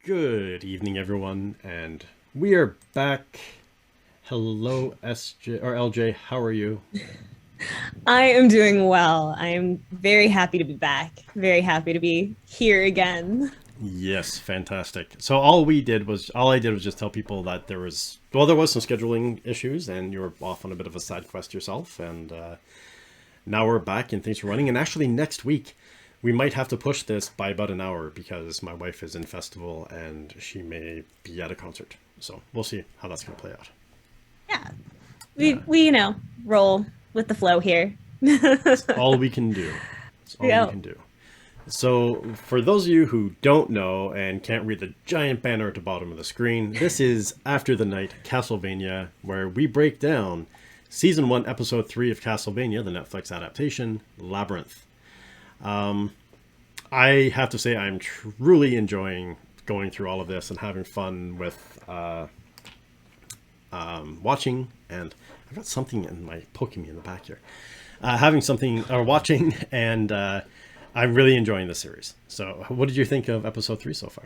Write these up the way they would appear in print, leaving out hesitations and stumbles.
Good evening, everyone, and we are back. Hello, SJ or LJ. How are you? I am doing well. I am very happy to be back. Very happy to be here again. Yes, fantastic. So all I did was just tell people that there was some scheduling issues, and you were off on a bit of a side quest yourself, and now we're back and things are running. And actually, next week we might have to push this by about an hour because my wife is in festival and she may be at a concert. So we'll see how that's going to play out. Yeah. We Yeah. we roll with the flow here. It's all we can do. It's all we Yeah. can do. So, for those of you who don't know and can't read the giant banner at the bottom of the screen, this is After the Night Castlevania, where we break down Season 1, Episode 3 of Castlevania, the Netflix adaptation, Labyrinth. I have to say, I'm truly enjoying going through all of this and having fun with watching, and I've got something in my poking me in the back here. Having something or watching, and I'm really enjoying the series. So, what did you think of episode 3 so far?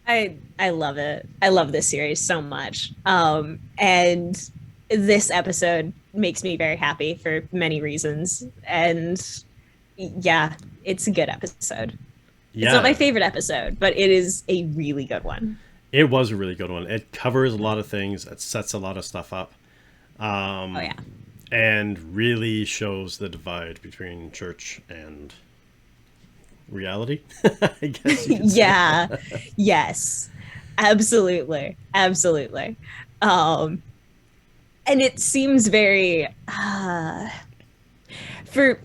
I love it. I love this series so much. And this episode makes me very happy for many reasons. And yeah, it's a good episode. It's not my Yeah, favorite episode, but it is a really good one. it was a really good one. It covers a lot of things. It sets a lot of stuff up, Oh yeah. and really shows the divide between church and reality. I guess you could say. Yeah. Yes. Absolutely. Absolutely. Um and it seems very for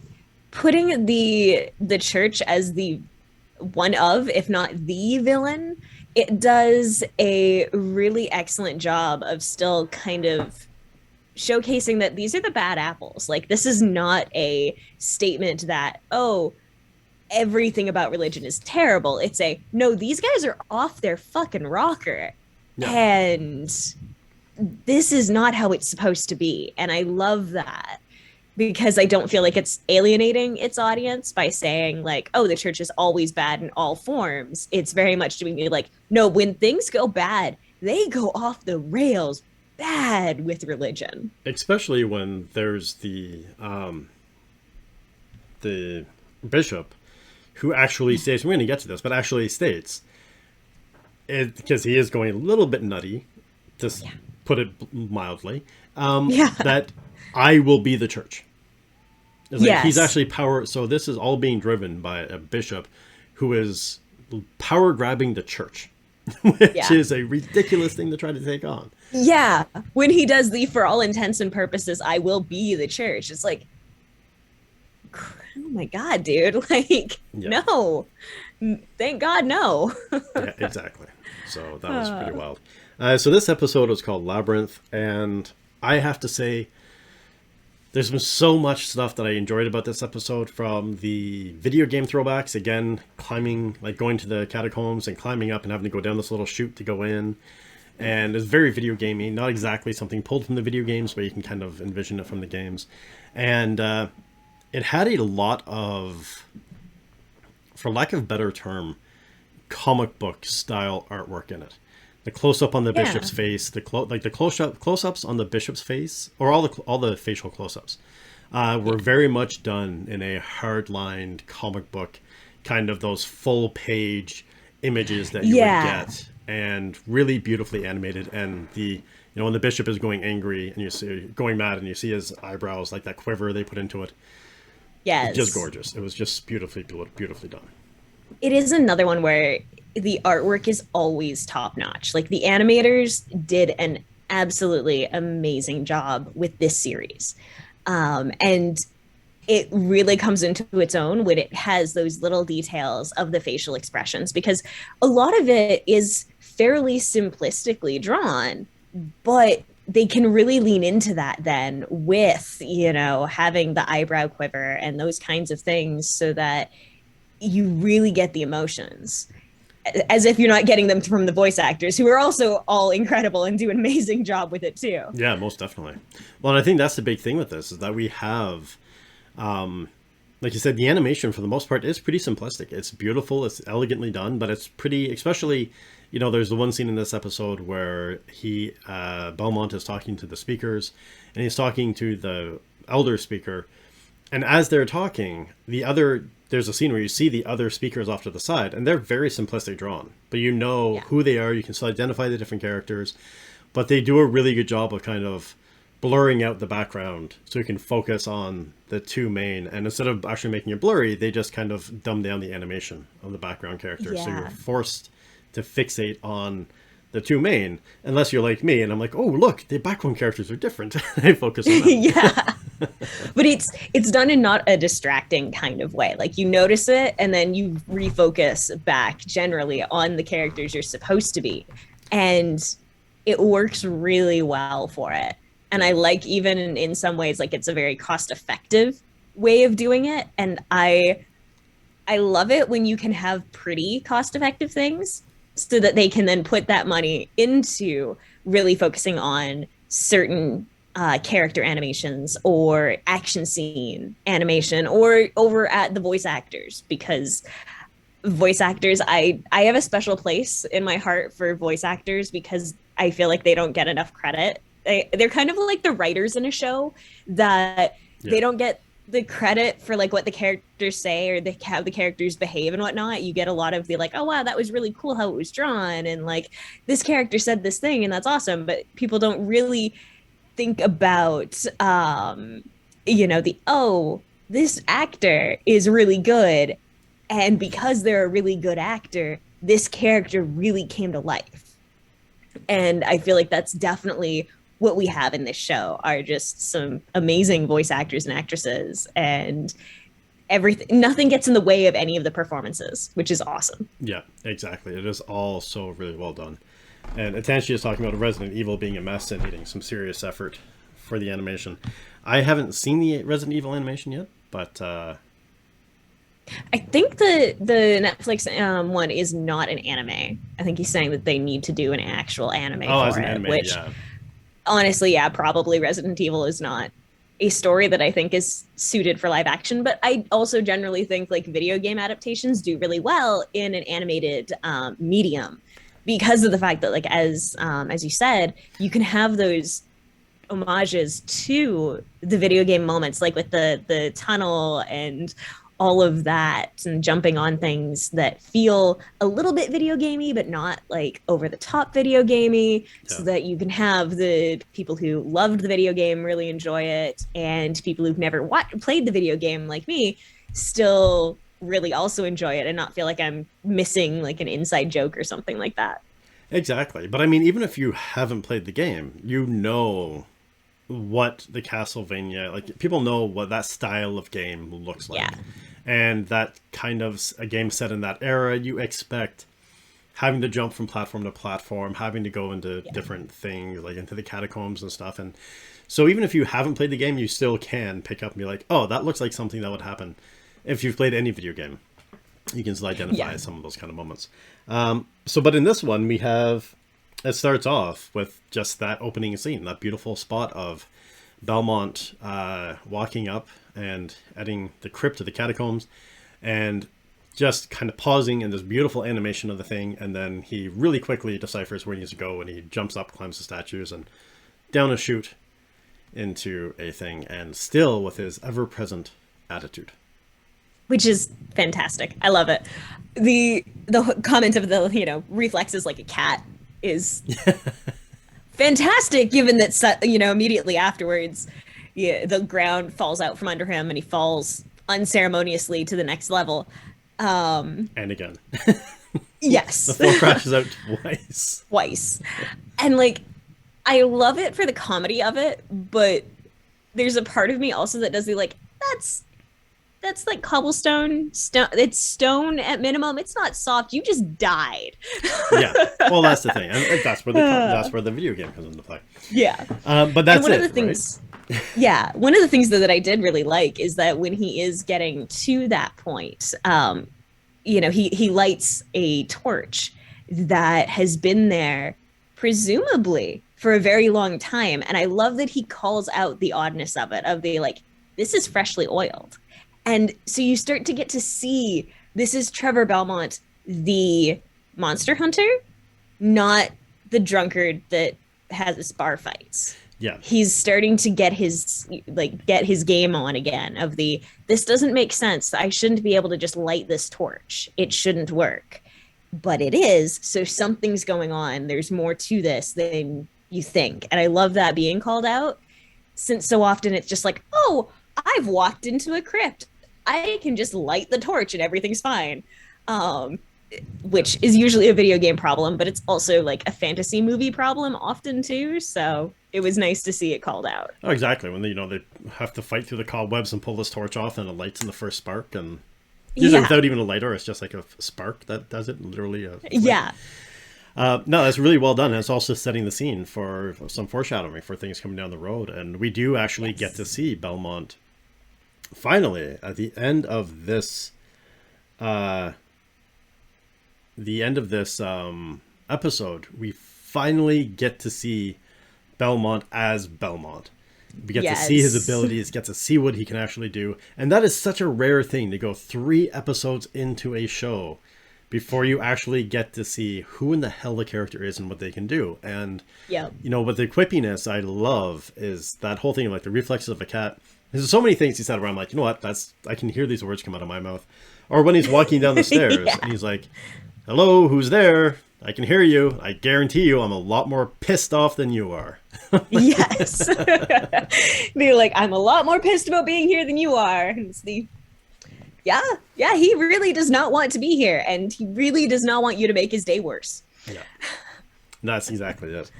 putting the church as the one of, if not the villain, it does a really excellent job of still kind of showcasing that these are the bad apples. Like, this is not a statement that, oh, everything about religion is terrible. It's a, no, these guys are off their fucking rocker. Yeah, And this is not how it's supposed to be. And I love that because I don't feel like it's alienating its audience by saying, like, oh, the church is always bad in all forms. It's very much doing me like, no, when things go bad, they go off the rails bad with religion. especially when there's the bishop who actually states, we're going to get to this, but actually states it because he is going a little bit nutty, to Yeah. put it mildly, Yeah. that I will be the church. It's like he's Yes. actually power. So this is all being driven by a bishop who is power grabbing the church, which Yeah. is a ridiculous thing to try to take on. Yeah. When he does the, for all intents and purposes, I will be the church. It's like, oh my God, dude. Like, Yeah, no. Thank God, no. yeah, exactly. So that was pretty wild. So this episode is called Labyrinth, and I have to say, there's been so much stuff that I enjoyed about this episode, from the video game throwbacks, again, climbing, like going to the catacombs and climbing up and having to go down this little chute to go in. And it's very video gamey, not exactly something pulled from the video games, but you can kind of envision it from the games. And it had a lot of, for lack of a better term, comic book style artwork in it. The close up on the Yeah. bishop's face, the close ups on the bishop's face, or all the facial close ups, were very much done in a hard lined comic book, kind of those full page images that you would Yeah. get, and really beautifully animated. And when the bishop is going angry and you see going mad and you see his eyebrows, like that quiver they put into it, it's just Yes. gorgeous. It was just beautifully done. It is another one where the artwork is always top notch. Like, the animators did an absolutely amazing job with this series. And it really comes into its own when it has those little details of the facial expressions, because a lot of it is fairly simplistically drawn, but they can really lean into that then with, having the eyebrow quiver and those kinds of things, so that you really get the emotions, as if you're not getting them from the voice actors, who are also all incredible and do an amazing job with it too. Yeah, most definitely. Well, and I think that's the big thing with this, is that we have like you said, the animation for the most part is pretty simplistic. It's beautiful, it's elegantly done, but it's pretty, especially, there's the one scene in this episode where Belmont is talking to the speakers, and he's talking to the elder speaker, and as they're talking, there's a scene where you see the other speakers off to the side, and they're very simplistic drawn, but who they are, you can still identify the different characters, but they do a really good job of kind of blurring out the background so you can focus on the two main, and instead of actually making it blurry, they just kind of dumb down the animation of the background characters. So you're forced to fixate on the two main, unless you're like me and I'm like, oh look, the background characters are different. I focus on them. Yeah. But it's done in not a distracting kind of way. Like, you notice it and then you refocus back generally on the characters you're supposed to be, and it works really well for it. And I like, even in some ways, like, it's a very cost-effective way of doing it. And I love it when you can have pretty cost-effective things so that they can then put that money into really focusing on certain character animations or action scene animation, or over at the voice actors, because voice actors, I have a special place in my heart for voice actors, because I feel like they don't get enough credit. They're kind of like the writers in a show, that they don't get the credit for like what the characters say or how the characters behave and whatnot. You get a lot of the like, oh wow, that was really cool how it was drawn, and like this character said this thing and that's awesome, but people don't really think about this actor is really good, and because they're a really good actor, this character really came to life. And I feel like that's definitely what we have in this show, are just some amazing voice actors and actresses, and everything, nothing gets in the way of any of the performances, which is awesome. Yeah, exactly. It is all so really well done. And Atanshi is talking about Resident Evil being a mess and needing some serious effort for the animation. I haven't seen the Resident Evil animation yet, but I think the Netflix one is not an anime. I think he's saying that they need to do an actual anime for it, anime, which honestly, yeah, probably Resident Evil is not a story that I think is suited for live action. But I also generally think like video game adaptations do really well in an animated medium, because of the fact that, like, as you said, you can have those homages to the video game moments, like with the tunnel and all of that, and jumping on things that feel a little bit video gamey, but not like over the top video gamey, so that you can have the people who loved the video game really enjoy it, and people who've never played the video game like me still really also enjoy it, and not feel like I'm missing like an inside joke or something like that. Exactly. But I mean, even if you haven't played the game, you know what the Castlevania, like, people know what that style of game looks like. Yeah. And that kind of a game set in that era, you expect having to jump from platform to platform, having to go into different things, like into the catacombs and stuff. And so even if you haven't played the game, you still can pick up and be like, oh, that looks like something that would happen if you've played any video game. You can still identify some of those kind of moments. But in this one, it starts off with just that opening scene, that beautiful spot of Belmont walking up and adding the crypt to the catacombs, and just kind of pausing in this beautiful animation of the thing, and then he really quickly deciphers where he needs to go, and he jumps up, climbs the statues, and down a chute into a thing, and still with his ever-present attitude. Which is fantastic. I love it. The comment of the, reflexes like a cat is fantastic, given that, immediately afterwards, the ground falls out from under him and he falls unceremoniously to the next level. And again. Yes. The floor crashes out twice. And like, I love it for the comedy of it, but there's a part of me also that does the like, that's like cobblestone stone. It's stone at minimum. It's not soft. You just died. Yeah. Well, that's the thing. And that's where the video game comes into play. Yeah. But that's one of the things. Right? Yeah. One of the things that I did really like is that when he is getting to that point, he lights a torch that has been there presumably for a very long time. And I love that he calls out the oddness of it, of the like, this is freshly oiled. And so you start to get to see this is Trevor Belmont, the monster hunter, not the drunkard that has his bar fights. Yeah. He's starting to get his game on again of the this doesn't make sense. I shouldn't be able to just light this torch. It shouldn't work. But it is. So something's going on. There's more to this than you think. And I love that being called out, since so often it's just like, oh, I've walked into a crypt. I can just light the torch and everything's fine. Which is usually a video game problem, but it's also like a fantasy movie problem often too. So it was nice to see it called out. Oh, exactly. When they have to fight through the cobwebs and pull this torch off, and it lights in the first spark, and usually without even a lighter, it's just like a spark that does it. Literally, yeah. No, that's really well done. And it's also setting the scene for some foreshadowing for things coming down the road, and we do actually get to see Belmont finally at the end of this. Episode, we finally get to see Belmont as Belmont. We get to see his abilities, get to see what he can actually do. And that is such a rare thing to go 3 episodes into a show before you actually get to see who in the hell the character is and what they can do. And, with the quippiness I love is that whole thing, like the reflexes of a cat. There's so many things he said where I'm like, you know what, I can hear these words come out of my mouth. Or when he's walking down the stairs and he's like, hello, who's there? I can hear you. I guarantee you I'm a lot more pissed off than you are. Yes. They're like, I'm a lot more pissed about being here than you are. And it's he really does not want to be here. And he really does not want you to make his day worse. Yeah. That's exactly it.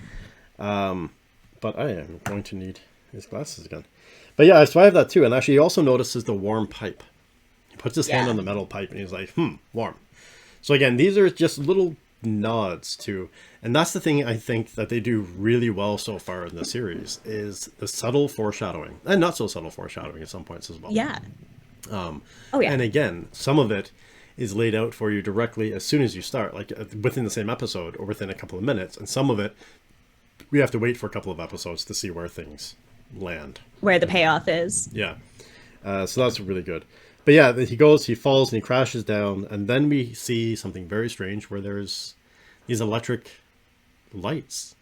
But I am going to need his glasses again. But yeah, so I have that too. And actually he also notices the warm pipe. He puts his hand on the metal pipe and he's like, warm. So again, these are just little nods to, and that's the thing I think that they do really well so far in the series is the subtle foreshadowing and not so subtle foreshadowing at some points as well. Yeah. And again, some of it is laid out for you directly as soon as you start, like within the same episode or within a couple of minutes. And some of it, we have to wait for a couple of episodes to see where things land. Where the payoff is. Yeah. So that's really good. But yeah, he falls and he crashes down, and then we see something very strange where there's these electric lights.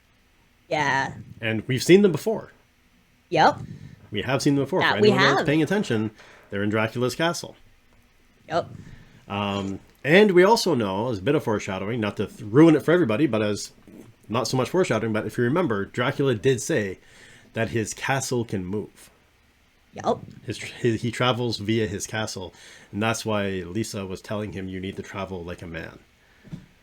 Yeah. And we've seen them before. Yep. We have seen them before. That For we anyone have. that's paying attention, they're in Dracula's castle. Yep. And we also know, as a bit of foreshadowing, not to ruin it for everybody, but as not so much foreshadowing, but if you remember, Dracula did say that his castle can move. Yep. He travels via his castle, and that's why Lisa was telling him you need to travel like a man.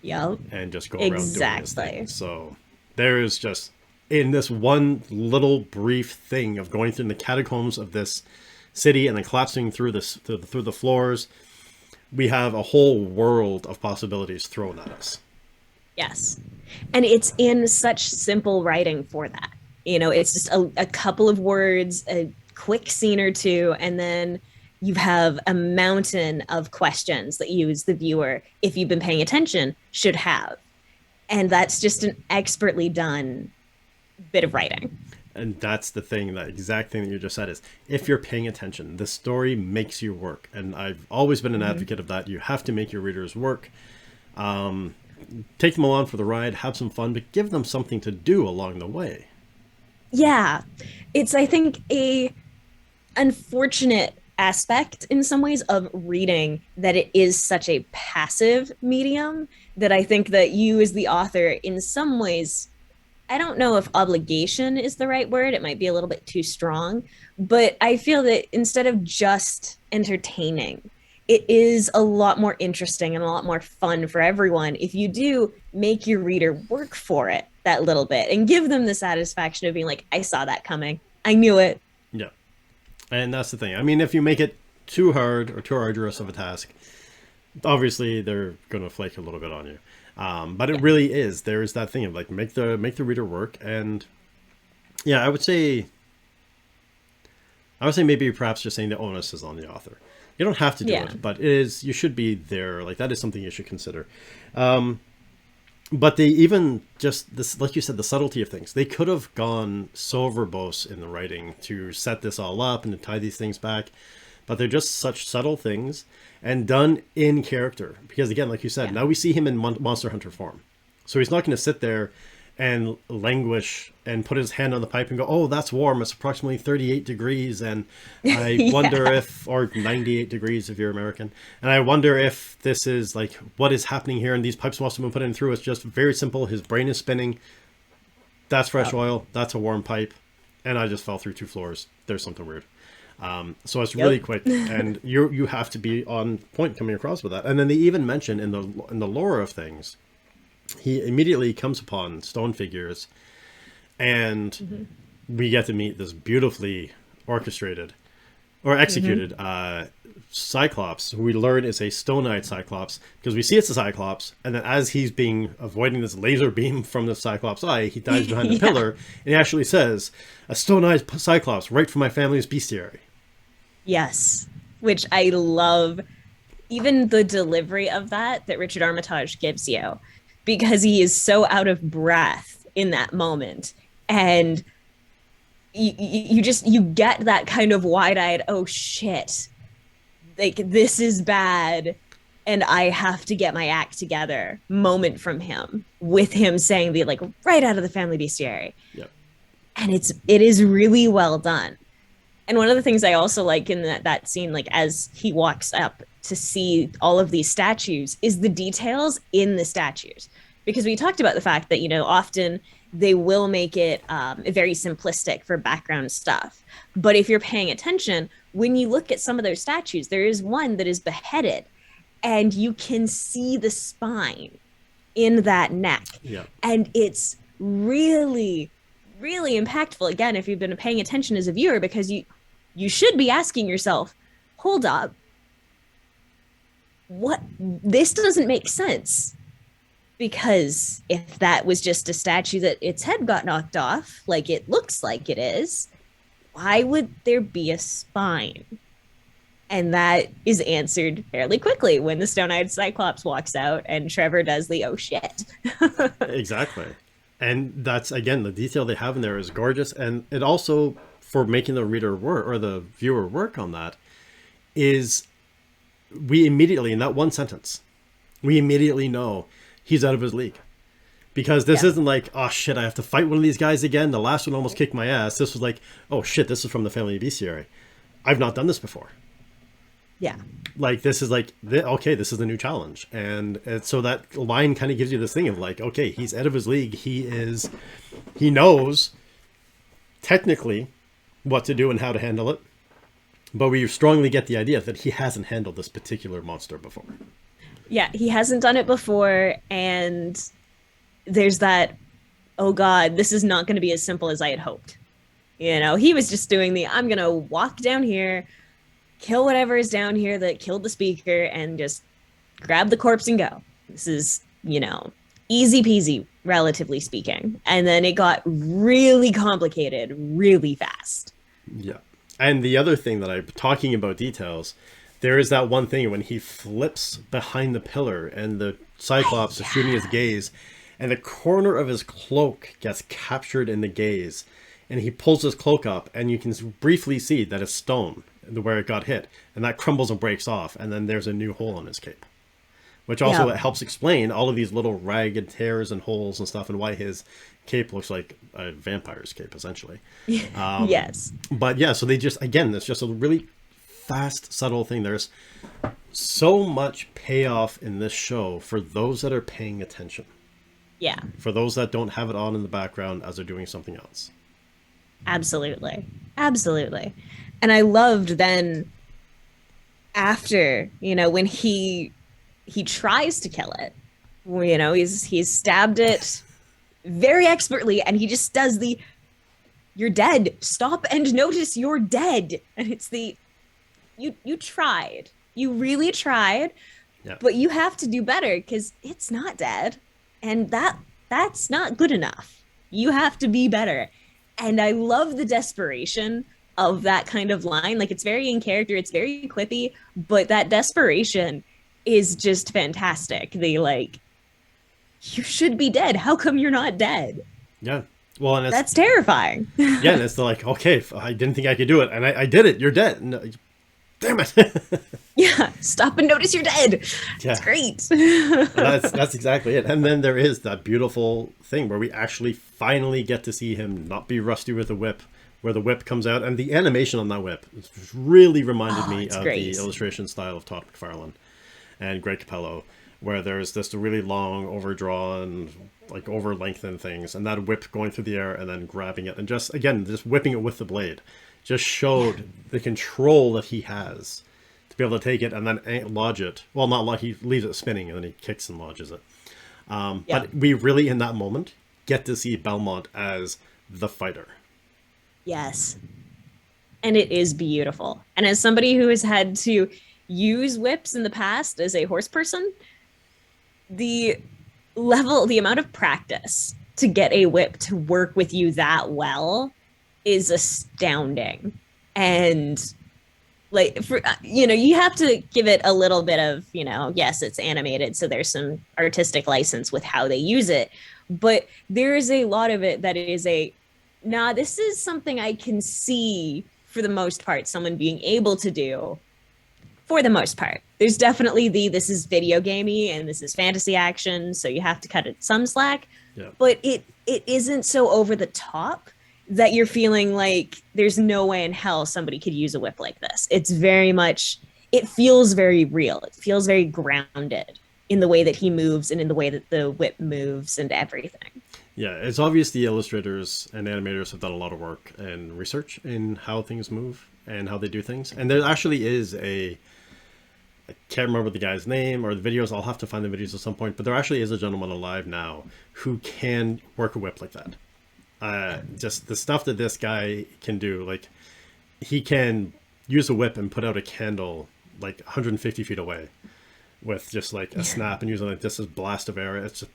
Yep. And just go around doing his thing. So there is just, in this one little brief thing of going through the catacombs of this city and then collapsing through the floors, we have a whole world of possibilities thrown at us. Yes. And it's in such simple writing for that. It's just a couple of words, a quick scene or two, and then you have a mountain of questions that you as the viewer, if you've been paying attention, should have. And that's just an expertly done bit of writing. And that's the thing, that exact thing that you just said is, if you're paying attention, the story makes you work. And I've always been an advocate of that. You have to make your readers work. Take them along for the ride, have some fun, but give them something to do along the way. Yeah. It's, I think, a unfortunate aspect in some ways of reading that it is such a passive medium that I think that you as the author in some ways, I don't know if obligation is the right word, it might be a little bit too strong, but I feel that instead of just entertaining, it is a lot more interesting and a lot more fun for everyone if you do make your reader work for it that little bit and give them the satisfaction of being like, I saw that coming, I knew it. Yeah. And that's the thing. I mean, if you make it too hard or too arduous of a task, obviously they're going to flake a little bit on you. But it really is. There's that thing of like, make the reader work. And yeah, I would say maybe perhaps just saying the onus is on the author. You don't have to do it, but you should be there. Like, that is something you should consider. But they even just this, like you said, the subtlety of things. They could have gone so verbose in the writing to set this all up and to tie these things back. but they're just such subtle things and done in character. Because again, like you said, now we see him in Monster Hunter form. So he's not going to sit there and languish and put his hand on the pipe and go, oh, that's warm. It's approximately 38 degrees. And I wonder if, or 98 degrees if you're American. And I wonder if this is like, what is happening here? And these pipes must have been put in through. It's just very simple. His brain is spinning. That's fresh oil. That's a warm pipe. And I just fell through 2 floors. There's something weird. So it's really quick, and you have to be on point coming across with that. And then they even mention in the lore of things, he immediately comes upon stone figures, and we get to meet this beautifully orchestrated or executed Cyclops, who we learn is a stone-eyed Cyclops, because we see it's a Cyclops, and then as he's avoiding this laser beam from the Cyclops eye, he dives behind the pillar, and he actually says, a stone-eyed Cyclops, right from my family's bestiary. Yes, which I love. Even the delivery of that Richard Armitage gives you, because he is so out of breath in that moment, and you get that kind of wide-eyed, oh shit, like this is bad and I have to get my act together moment from him, with him saying the like right out of the family bestiary. Yep. And it is really well done. And one of the things I also like in that scene, like as he walks up to see all of these statues, is the details in the statues. Because we talked about the fact that, you know, often they will make it very simplistic for background stuff. But if you're paying attention, when you look at some of those statues, there is one that is beheaded, and you can see the spine in that neck. Yeah. And it's really, really impactful, again, if you've been paying attention as a viewer, because you should be asking yourself, hold up, this doesn't make sense. Because if that was just a statue that its head got knocked off, like it looks like it is, why would there be a spine? And that is answered fairly quickly when the stone-eyed Cyclops walks out and Trevor does the oh shit. Exactly. And that's, again, the detail they have in there is gorgeous. And it also, for making the reader work, or the viewer work on that, is we immediately, in that one sentence, we immediately know he's out of his league. Because this isn't like, oh shit, I have to fight one of these guys again. The last one almost kicked my ass. This was like, oh shit, this is from the family bestiary. I've not done this before. Yeah. Like, this is like, okay, this is the new challenge. And so that line kind of gives you this thing of like, okay, he's out of his league. He knows technically what to do and how to handle it. But we strongly get the idea that he hasn't handled this particular monster before. Yeah, he hasn't done it before, and there's that, oh god, this is not going to be as simple as I had hoped. You know, he was just doing I'm going to walk down here, kill whatever is down here that killed the speaker, and just grab the corpse and go. This is, you know, easy peasy, relatively speaking. And then it got really complicated really fast. Yeah. And the other thing that I'm talking about details, there is that one thing when he flips behind the pillar and the Cyclops is shooting his gaze, and the corner of his cloak gets captured in the gaze, and he pulls his cloak up, and you can briefly see that it's stone where it got hit, and that crumbles and breaks off, and then there's a new hole on his cape, which also helps explain all of these little ragged tears and holes and stuff, and why his cape looks like a vampire's cape, essentially. Yes. But yeah, so they just, again, it's just a really fast, subtle thing. There's so much payoff in this show for those that are paying attention. Yeah. For those that don't have it on in the background as they're doing something else. Absolutely. Absolutely. And I loved then after, you know, when he tries to kill it, you know, he's stabbed it very expertly, and he just does you're dead. Stop and notice you're dead. And it's you tried. You really tried. Yeah. But you have to do better, because it's not dead. And that's not good enough. You have to be better. And I love the desperation of that kind of line. Like, it's very in character. It's very quippy, but that desperation is just fantastic. They like, you should be dead. How come you're not dead? Yeah. Well, and that's terrifying. Yeah. And it's like, okay, I didn't think I could do it, and I did it. You're dead. No, damn it. Yeah, stop and notice you're dead. Yeah. It's great. That's exactly it. And then there is that beautiful thing where we actually finally get to see him not be rusty with the whip, where the whip comes out, and the animation on that whip really reminded me of great. the illustration style of Todd McFarlane and Greg Capello, where there's this really long, overdrawn, like over lengthened things, and that whip going through the air and then grabbing it, and just whipping it with the blade, just showed the control that he has to be able to take it and then lodge it. Well, not lodge, he leaves it spinning and then he kicks and lodges it. But we really, in that moment, get to see Belmont as the fighter. Yes. And it is beautiful. And as somebody who has had to use whips in the past as a horse person, the amount of practice to get a whip to work with you that well is astounding. And like, you have to give it a little bit of, yes, it's animated, so there's some artistic license with how they use it, but there is a lot of it that is this is something I can see, for the most part, someone being able to do. For the most part, there's definitely this is video gamey and this is fantasy action, so you have to cut it some slack. Yeah. But it isn't so over the top that you're feeling like there's no way in hell somebody could use a whip like this. It's very much, it feels very real. It feels very grounded in the way that he moves and in the way that the whip moves and everything. Yeah, it's obvious the illustrators and animators have done a lot of work and research in how things move and how they do things. And there actually is I can't remember the guy's name or the videos. I'll have to find the videos at some point. But there actually is a gentleman alive now who can work a whip like that. Just the stuff that this guy can do. Like, he can use a whip and put out a candle like 150 feet away with just like a snap and using like this as blast of air. It's just,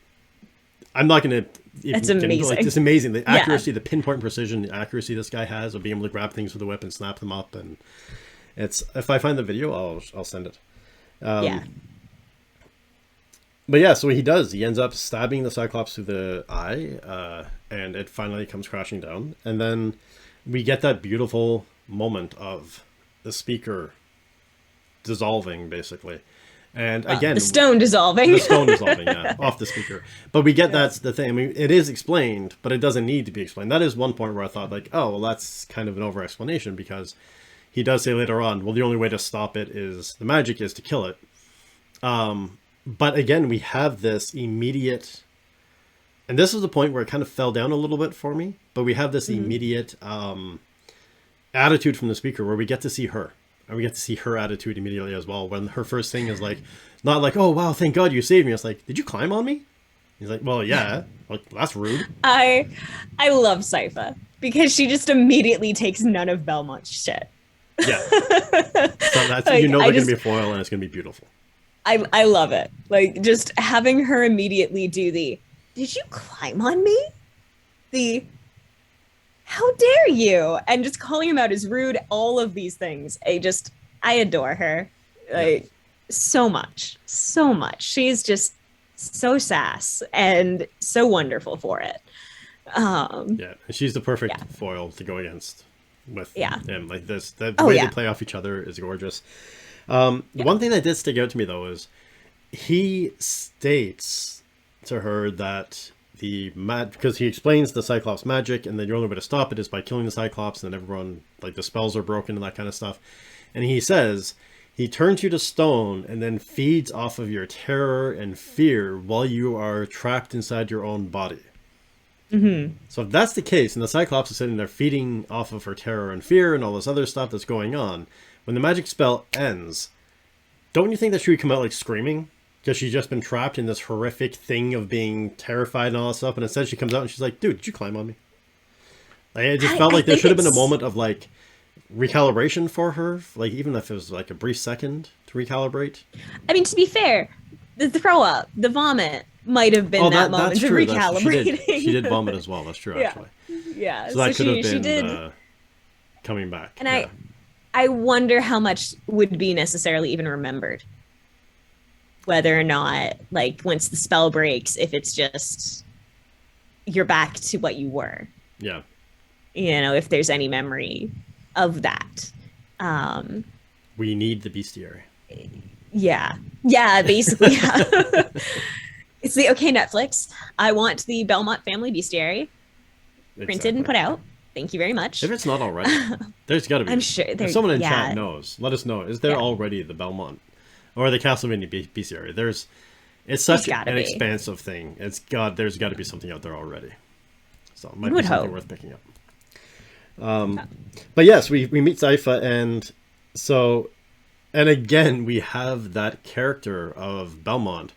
I'm not going to... It's amazing. Like, it's amazing. The accuracy, the pinpoint precision, the accuracy this guy has of being able to grab things with a whip and snap them up. And it's, if I find the video, I'll send it. But yeah, so he does. He ends up stabbing the Cyclops through the eye, and it finally comes crashing down. And then we get that beautiful moment of the speaker dissolving, basically. And again, the stone dissolving. The stone dissolving, yeah, off the speaker. But we get that's the thing. I mean, it is explained, but it doesn't need to be explained. That is one point where I thought, like, oh, well, that's kind of an over-explanation, because he does say later on, well, the only way to stop it is the magic is to kill it. But again, we have this immediate, and this is the point where it kind of fell down a little bit for me, but we have this immediate attitude from the speaker where we get to see her. And we get to see her attitude immediately as well, when her first thing is like, not like, oh, wow, thank God you saved me. It's like, did you climb on me? He's like, well, yeah. Like, that's rude. I love Sypha because she just immediately takes none of Belmont's shit. Yeah. So that's, like, they're going to be a foil and it's going to be beautiful. I love it. Like, just having her immediately do did you climb on me? How dare you? And just calling him out as rude, all of these things. I adore her. Like, so much. So much. She's just so sass and so wonderful for it. Yeah, she's the perfect foil to go against with him. Like this, the way they play off each other is gorgeous. One thing that did stick out to me, though, is he states to her that because he explains the Cyclops magic, and then the only way to stop it is by killing the Cyclops, and then everyone, like, the spells are broken and that kind of stuff. And he says he turns you to stone and then feeds off of your terror and fear while you are trapped inside your own body. Mm-hmm. So if that's the case, and the Cyclops is sitting there feeding off of her terror and fear and all this other stuff that's going on, when the magic spell ends, don't you think that she would come out, like, screaming? Because she's just been trapped in this horrific thing of being terrified and all that stuff. And instead she comes out and she's like, dude, did you climb on me? Like, it just felt like there should have been a moment of, like, recalibration for her. Like, even if it was, like, a brief second to recalibrate. I mean, to be fair, the throw up, the vomit might have been that moment of recalibrating. She did vomit as well. That's true, actually. Yeah. So that could have been coming back. And I wonder how much would be necessarily even remembered. Whether or not, like, once the spell breaks, if it's just you're back to what you were. Yeah. If there's any memory of that. We need the bestiary. Yeah, basically. Yeah. It's the okay, Netflix. I want the Belmont family bestiary printed and Exactly. put out. Thank you very If much. it's not already, there's got to I'm be. sure If there. someone in chat Yeah, knows, let us know. Is there yeah. already the Belmont or the Castlevania bestiary? It's There's such gotta an be. expansive thing. There's got to be something out there already. So it You might be would something hope. worth picking up. But yes, we meet Sypha, and so, and again we have that character of Belmont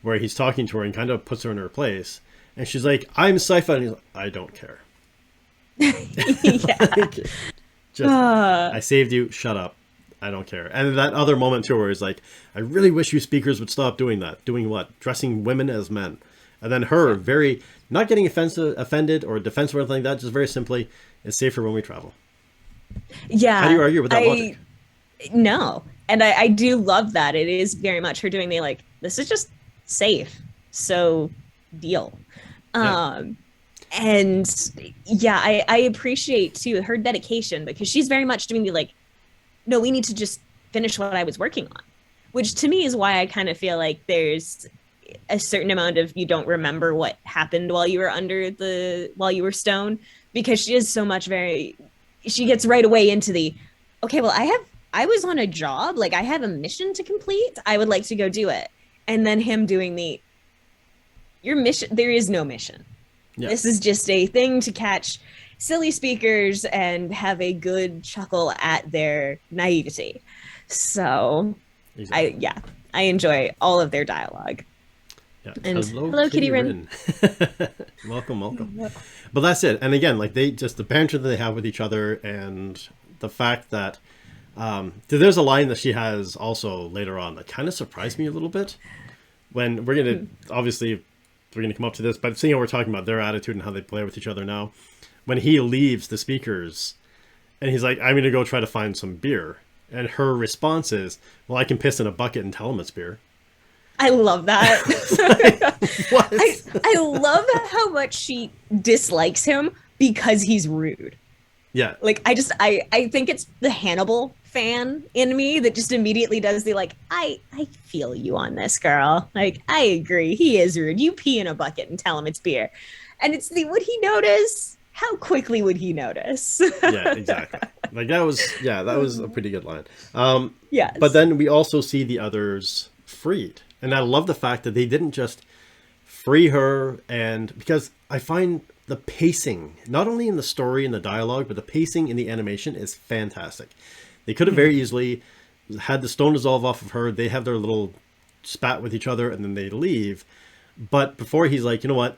where he's talking to her and kind of puts her in her place, and she's like, "I'm Sypha," and he's like, "I don't care." Yeah. Like, just, Uh, I saved you. Shut up. I don't care. And that other moment too, where he's like, "I really wish you speakers would stop doing that. Doing what? Dressing women as men." And then her very not getting offended or defensive or anything like that. Just very simply, it's safer when we travel. How do you yeah. argue with that logic? No. And I do love that. It is very much her doing the like, this is just safe. So deal. Yeah. Um and yeah, I appreciate too her dedication because she's very much doing the like, no, we need to just finish what I was working on. Which to me is why I kind of feel like there's a certain amount of you don't remember what happened while you were while you were stone because she is so much very she gets right away into the okay, well I was on a job, like I have a mission to complete, I would like to go do it. And then him doing the your mission, there is no mission. Yeah. This is just a thing to catch silly speakers and have a good chuckle at their naivety. So Exactly. I enjoy all of their dialogue. Yeah. And Hello, Kitty Rin. Welcome, welcome. But that's it. And again, like they just the banter that they have with each other, and the fact that there's a line that she has also later on that kind of surprised me a little bit. When we're gonna obviously we're gonna come up to this, but seeing how we're talking about their attitude and how they play with each other now, when he leaves the speakers, and he's like, "I'm gonna go try to find some beer," and her response is, "Well, I can piss in a bucket and tell him it's beer." I love that. What? I love how much she dislikes him because he's rude. Yeah. Like I think it's the Hannibal fan in me that just immediately does the like I feel you on this, girl. Like I agree, he is rude. You pee in a bucket and tell him it's beer. And it's the would he notice? How quickly would he notice? Yeah, exactly. Like that was a pretty good line. Yes. But then we also see the others freed. And I love the fact that they didn't just free her, and because I find the pacing, not only in the story and the dialogue, but the pacing in the animation is fantastic. They could have very easily had the stone dissolve off of her, they have their little spat with each other, and then they leave. But before he's like, you know what?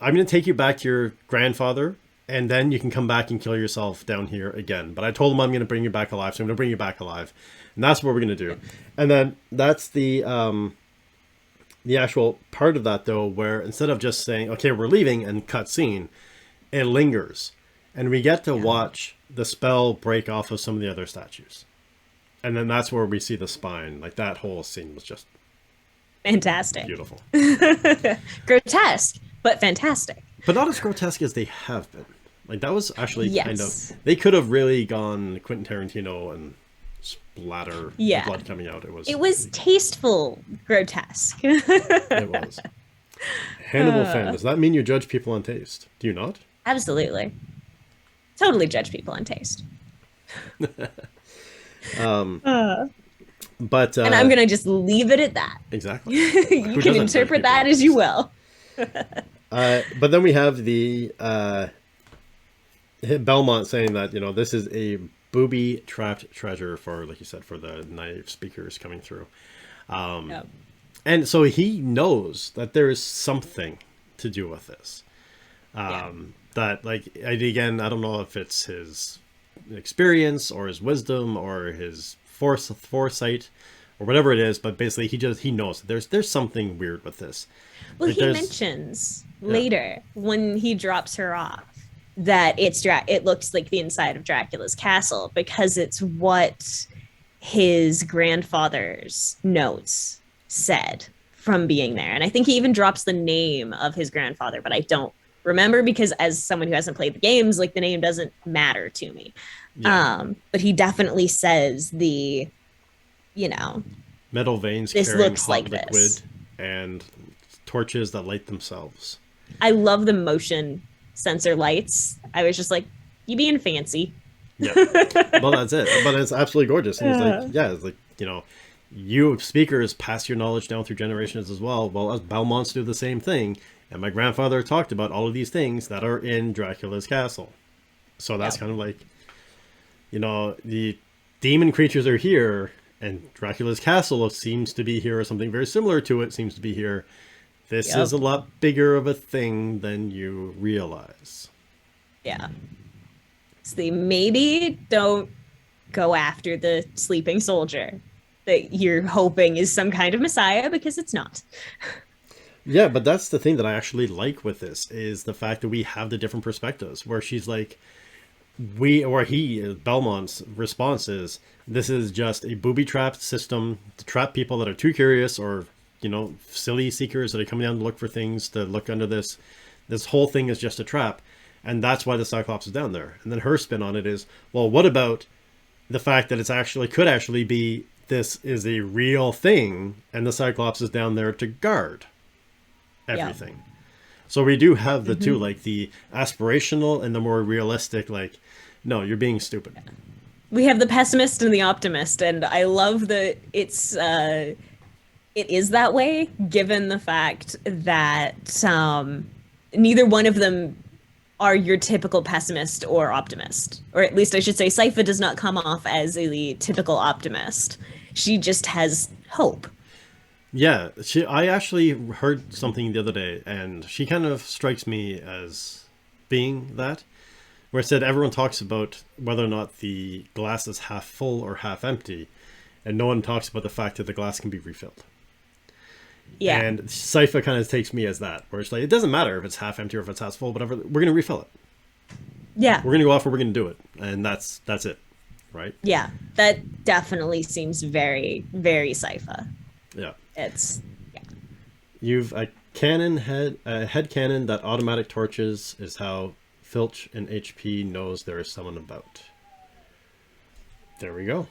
I'm going to take you back to your grandfather, and then you can come back and kill yourself down here again. But I told him I'm going to bring you back alive, so I'm going to bring you back alive. And that's what we're going to do. And then that's the actual part of that, though, where instead of just saying, okay, we're leaving and cut scene, it lingers. And we get to watch the spell break off of some of the other statues. And then that's where we see the spine. Like that whole scene was just fantastic. Beautiful. Grotesque, but fantastic. But not as grotesque as they have been. Like that was actually kind Yes. of, they could have really gone Quentin Tarantino and splatter Yeah. blood coming out. It was tasteful grotesque. It was. Hannibal fan, does that mean you judge people on taste? Do you not? Absolutely. Totally judge people on taste. But And I'm going to just leave it at that. exactly. You Who can doesn't judge interpret people that on as you taste? will. But then we have the Belmont saying that, this is a booby trapped treasure for, like you said, for the naive speakers coming through. Yep. And so he knows that there is something to do with this. That, like, again, I don't know if it's his experience or his wisdom or his foresight or whatever it is, but basically he knows that there's something weird with this. Well, Like, he there's- mentions later when he drops her off that it looks like the inside of Dracula's castle because it's what his grandfather's notes said from being there. And I think he even drops the name of his grandfather, but I don't remember, because as someone who hasn't played the games, like the name doesn't matter to me. Yeah. But he definitely says the, you know, Metal veins this carrying looks hot like liquid this. and torches that light themselves. I love the motion sensor lights. I was just like, you being fancy. Yeah. Well, that's it. But it's absolutely gorgeous. And he's like, yeah, it's like, you speakers pass your knowledge down through generations as well. Well, as Belmonts do the same thing. And my grandfather talked about all of these things that are in Dracula's castle. So that's kind of like, the demon creatures are here, and Dracula's castle seems to be here, or something very similar to it seems to be here. This is a lot bigger of a thing than you realize. Yeah. So they maybe don't go after the sleeping soldier that you're hoping is some kind of messiah, because it's not. Yeah, but that's the thing that I actually like with this, is the fact that we have the different perspectives, where she's like, Belmont's response is, this is just a booby-trapped system to trap people that are too curious, or, silly seekers that are coming down to look for things, to look under this. This whole thing is just a trap. And that's why the Cyclops is down there. And then her spin on it is, well, what about the fact that could actually be, this is a real thing, and the Cyclops is down there to guard everything. Yeah. So we do have the two, like the aspirational and the more realistic, like, no, you're being stupid. We have the pessimist and the optimist, and I love that it is that way, given the fact that neither one of them are your typical pessimist or optimist. Or at least I should say, Sypha does not come off as the typical optimist. She just has hope. Yeah, I actually heard something the other day, and she kind of strikes me as being that, where it said everyone talks about whether or not the glass is half full or half empty, and no one talks about the fact that the glass can be refilled. Yeah. And Sypha kind of takes me as that, where it's like, it doesn't matter if it's half empty or if it's half full, whatever, we're going to refill it. Yeah. We're going to go off, or we're going to do it. And that's it, right? Yeah, that definitely seems very, very Sypha. Yeah. It's, You've a head cannon that automatic torches is how Filch and HP knows there is someone about. There we go.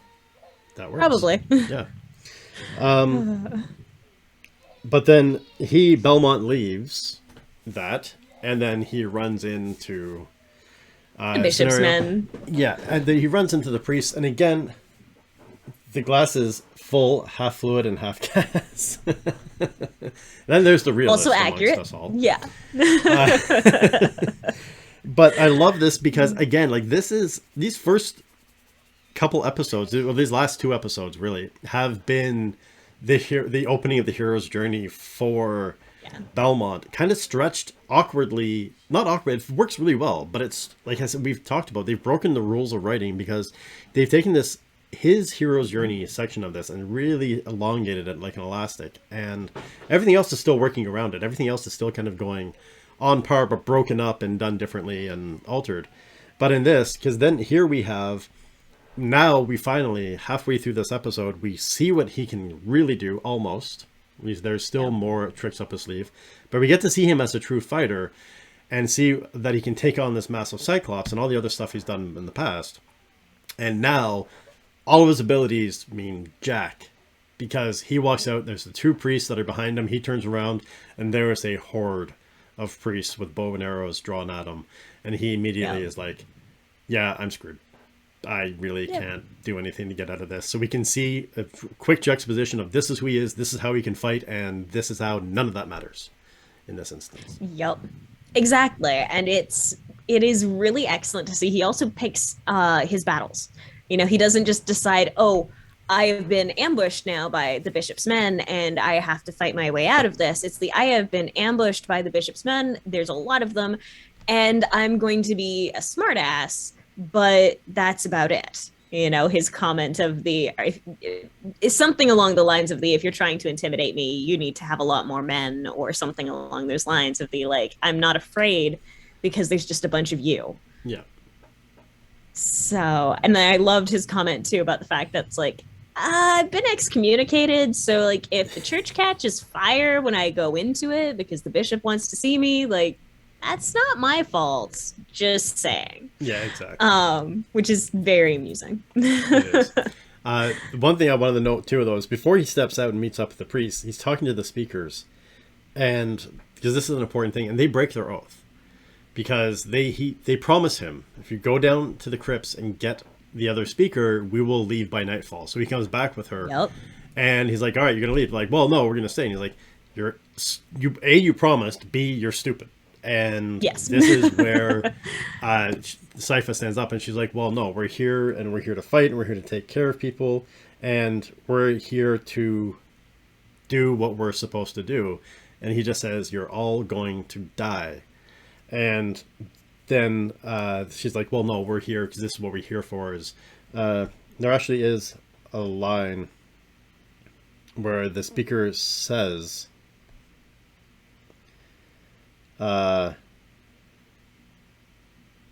That works. Probably. Yeah. But then Belmont leaves that, and then he runs into the bishop's men. Yeah, and then he runs into the priest, and again, the glass is full, half fluid and half gas. Then there's the realist. Also accurate. Us all. Yeah. But I love this because, again, like these first couple episodes, or these last two episodes really, have been the opening of the hero's journey for Belmont, kind of stretched awkwardly. Not awkward, it works really well, but it's, like I said, we've talked about, they've broken the rules of writing, because they've taken his hero's journey section of this and really elongated it like an elastic, and everything else is still working around it. Everything else is still kind of going on par, but broken up and done differently and altered. But in this, because then here we finally, halfway through this episode, we see what he can really do, almost. There's still more tricks up his sleeve, but we get to see him as a true fighter and see that he can take on this massive Cyclops and all the other stuff he's done in the past. And now all of his abilities mean jack, because he walks out, there's the two priests that are behind him, he turns around, and there is a horde of priests with bow and arrows drawn at him, and he immediately is like, yeah, I'm screwed. I really can't do anything to get out of this. So we can see a quick juxtaposition of, this is who he is, this is how he can fight, and this is how none of that matters in this instance. Yep, exactly. And it is really excellent to see. He also picks his battles. He doesn't just decide, oh, I have been ambushed now by the bishop's men and I have to fight my way out of this. It's I have been ambushed by the bishop's men. There's a lot of them, and I'm going to be a smartass, but that's about it. His comment of is something along the lines of if you're trying to intimidate me, you need to have a lot more men, or something along those lines of I'm not afraid because there's just a bunch of you. Yeah. So, and then I loved his comment too about the fact that's I've been excommunicated, so if the church catches fire when I go into it because the bishop wants to see me, That's not my fault. Just saying. Yeah, exactly. Which is very amusing. It is. One thing I wanted to note too, though, is before he steps out and meets up with the priest, he's talking to the speakers, and because this is an important thing, and they break their oath because they promise him, if you go down to the crypts and get the other speaker, we will leave by nightfall. So he comes back with her, Yep. and he's like, "All right, you're gonna leave." Like, "Well, no, we're gonna stay." And he's like, you promised. B, you're stupid." And Yes. this is where Sypha stands up and she's like, "Well, no, we're here and we're here to fight and we're here to take care of people and we're here to do what we're supposed to do." And he just says, "You're all going to die." And then she's like, "Well, no, we're here because this is what we're here for." Is there actually is a line where the speaker says,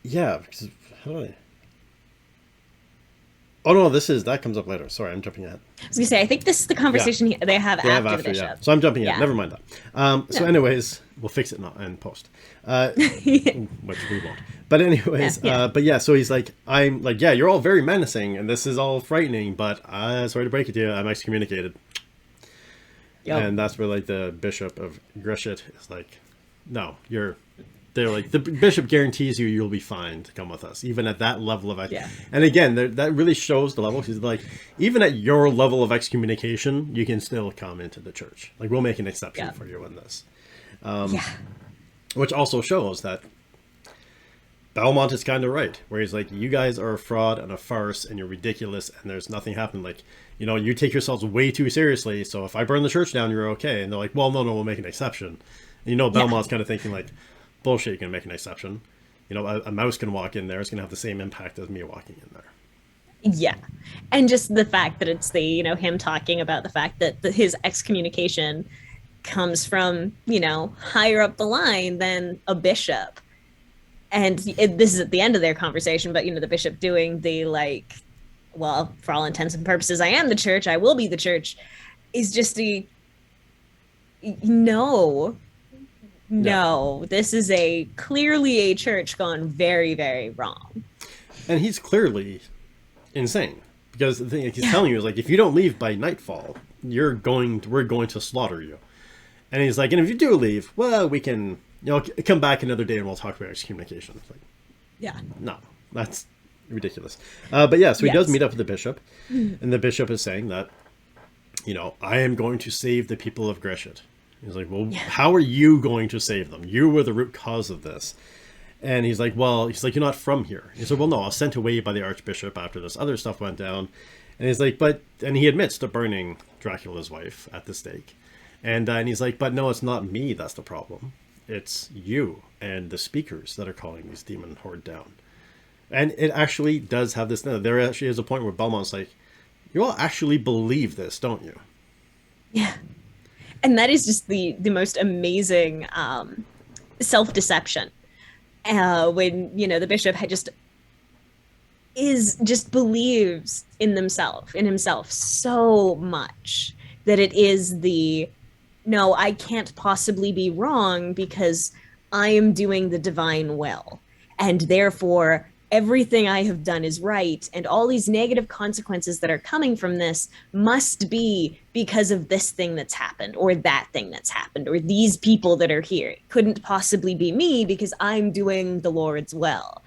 yeah, because how do I? Oh no, that comes up later. Sorry, I'm jumping ahead. I was gonna say, I think this is the conversation they have after the bishop. Yeah. So I'm jumping ahead. Yeah. Never mind that. So anyways, we'll fix it in post, which we won't. But anyways, but yeah. So he's like, I'm like, yeah, you're all very menacing, and this is all frightening, but sorry to break it to you, I'm excommunicated. Yep. And that's where like the bishop of Greshit is like, no, they're like, the bishop guarantees you'll be fine to come with us, even at that level of And again, that really shows the level. He's like, even at your level of excommunication, you can still come into the church. Like, we'll make an exception for you in this. Which also shows that Belmont is kind of right, where he's like, you guys are a fraud and a farce and you're ridiculous and there's nothing happening. Like, you take yourselves way too seriously, so if I burn the church down, you're okay. And they're like, well, no, we'll make an exception. And Belmont's kind of thinking like, bullshit, you can make an exception. A mouse can walk in there, it's going to have the same impact as me walking in there. Yeah. And just the fact that it's him talking about the fact that his excommunication comes from, higher up the line than a bishop. And this is at the end of their conversation, but, the bishop doing the like, well, for all intents and purposes, I am the church, I will be the church, is just no, this is clearly a church gone very, very wrong. And he's clearly insane, because the thing he's telling you is like, if you don't leave by nightfall, we're going to slaughter you. And he's like, and if you do leave, well, we can come back another day and we'll talk about excommunication. It's like, no, that's ridiculous. But yeah, so he does meet up with the bishop, and the bishop is saying that, I am going to save the people of Greshit. He's like, well, how are you going to save them? You were the root cause of this. And he's like, you're not from here. He said, well, no, I was sent away by the archbishop after this other stuff went down. And he's like, and he admits to burning Dracula's wife at the stake. And he's like, but no, it's not me that's the problem. It's you and the speakers that are calling these demon horde down. And it actually does have this. There actually is a point where Belmont's like, you all actually believe this, don't you? Yeah. And that is just the most amazing self-deception. When, the bishop believes in himself so much that it is no, I can't possibly be wrong because I am doing the divine will. And therefore, everything I have done is right. And all these negative consequences that are coming from this must be because of this thing that's happened, or that thing that's happened, or these people that are here. It couldn't possibly be me because I'm doing the Lord's will.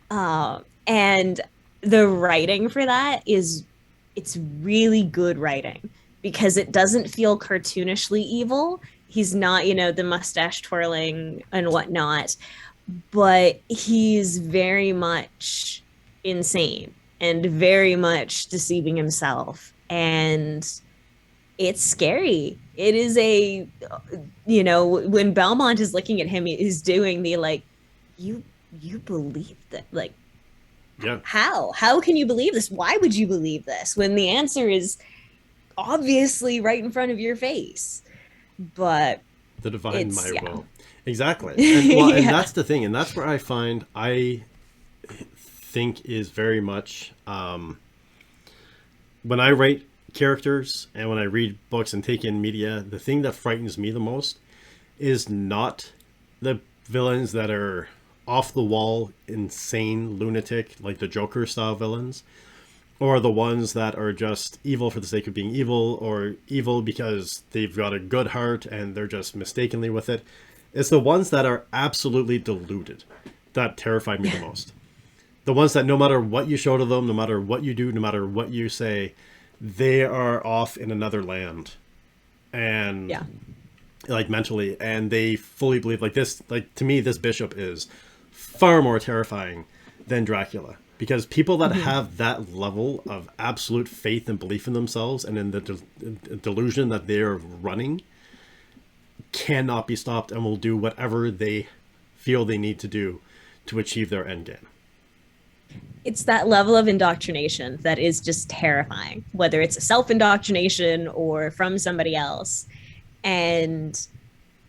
And the writing for that it's really good writing, because it doesn't feel cartoonishly evil. He's not, the mustache twirling and whatnot, but he's very much insane and very much deceiving himself. And it's scary. It is when Belmont is looking at him, he's doing the like, you believe that? Like, yeah. How can you believe this? Why would you believe this when the answer is obviously right in front of your face? But the divine will. Exactly. And that's the thing, and that's where I think is very much when I write characters and when I read books and take in media, the thing that frightens me the most is not the villains that are off the wall, insane, lunatic, like the Joker style villains, or the ones that are just evil for the sake of being evil, or evil because they've got a good heart and they're just mistakenly with it. It's the ones that are absolutely deluded that terrify me the most. The ones that no matter what you show to them, no matter what you do, no matter what you say, they are off in another land. And like mentally, and they fully believe like this. Like, to me, this bishop is far more terrifying than Dracula, because people that have that level of absolute faith and belief in themselves and in the delusion that they're running cannot be stopped and will do whatever they feel they need to do to achieve their end game. It's that level of indoctrination that is just terrifying, whether it's a self-indoctrination or from somebody else. And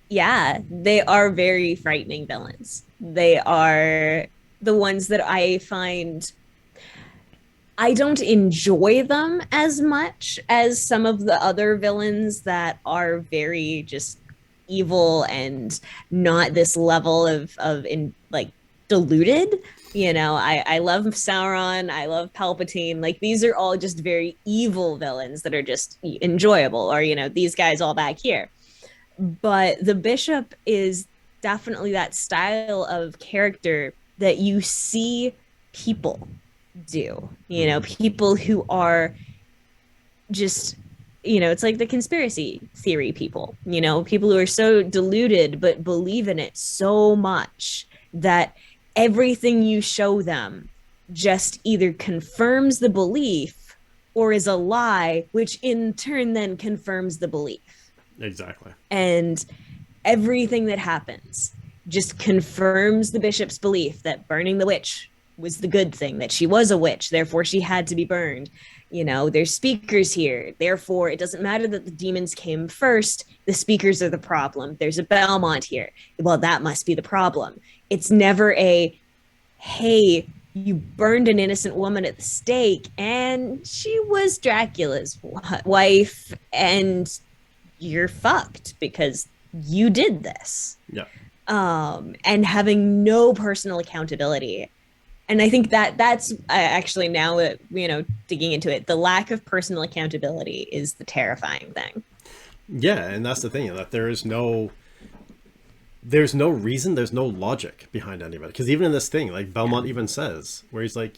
yeah, they are very frightening villains. They are the ones that I find, I don't enjoy them as much as some of the other villains that are very just evil and not this level of in like deluded. You know, I love Sauron, I love Palpatine. Like, these are all just very evil villains that are just enjoyable, or, you know, these guys all back here. But the bishop is definitely that style of character that you see people do, you know, people who are just, you know, it's like the conspiracy theory people, you know, people who are so deluded but believe in it so much that everything you show them just either confirms the belief or is a lie, which in turn then confirms the belief. Exactly. And everything that happens just confirms the bishop's belief that burning the witch was the good thing, that she was a witch, therefore she had to be burned. You know, there's speakers here, therefore it doesn't matter that the demons came first, the speakers are the problem. There's a Belmont here, well, that must be the problem. It's never a, hey, you burned an innocent woman at the stake and she was Dracula's wife and you're fucked because you did this. Yeah. And having no personal accountability. And I think that's actually, now, you know, digging into it, the lack of personal accountability is the terrifying thing. Yeah, and that's the thing, that there's no reason, there's no logic behind any of it. Because even in this thing, like Belmont even says, where he's like,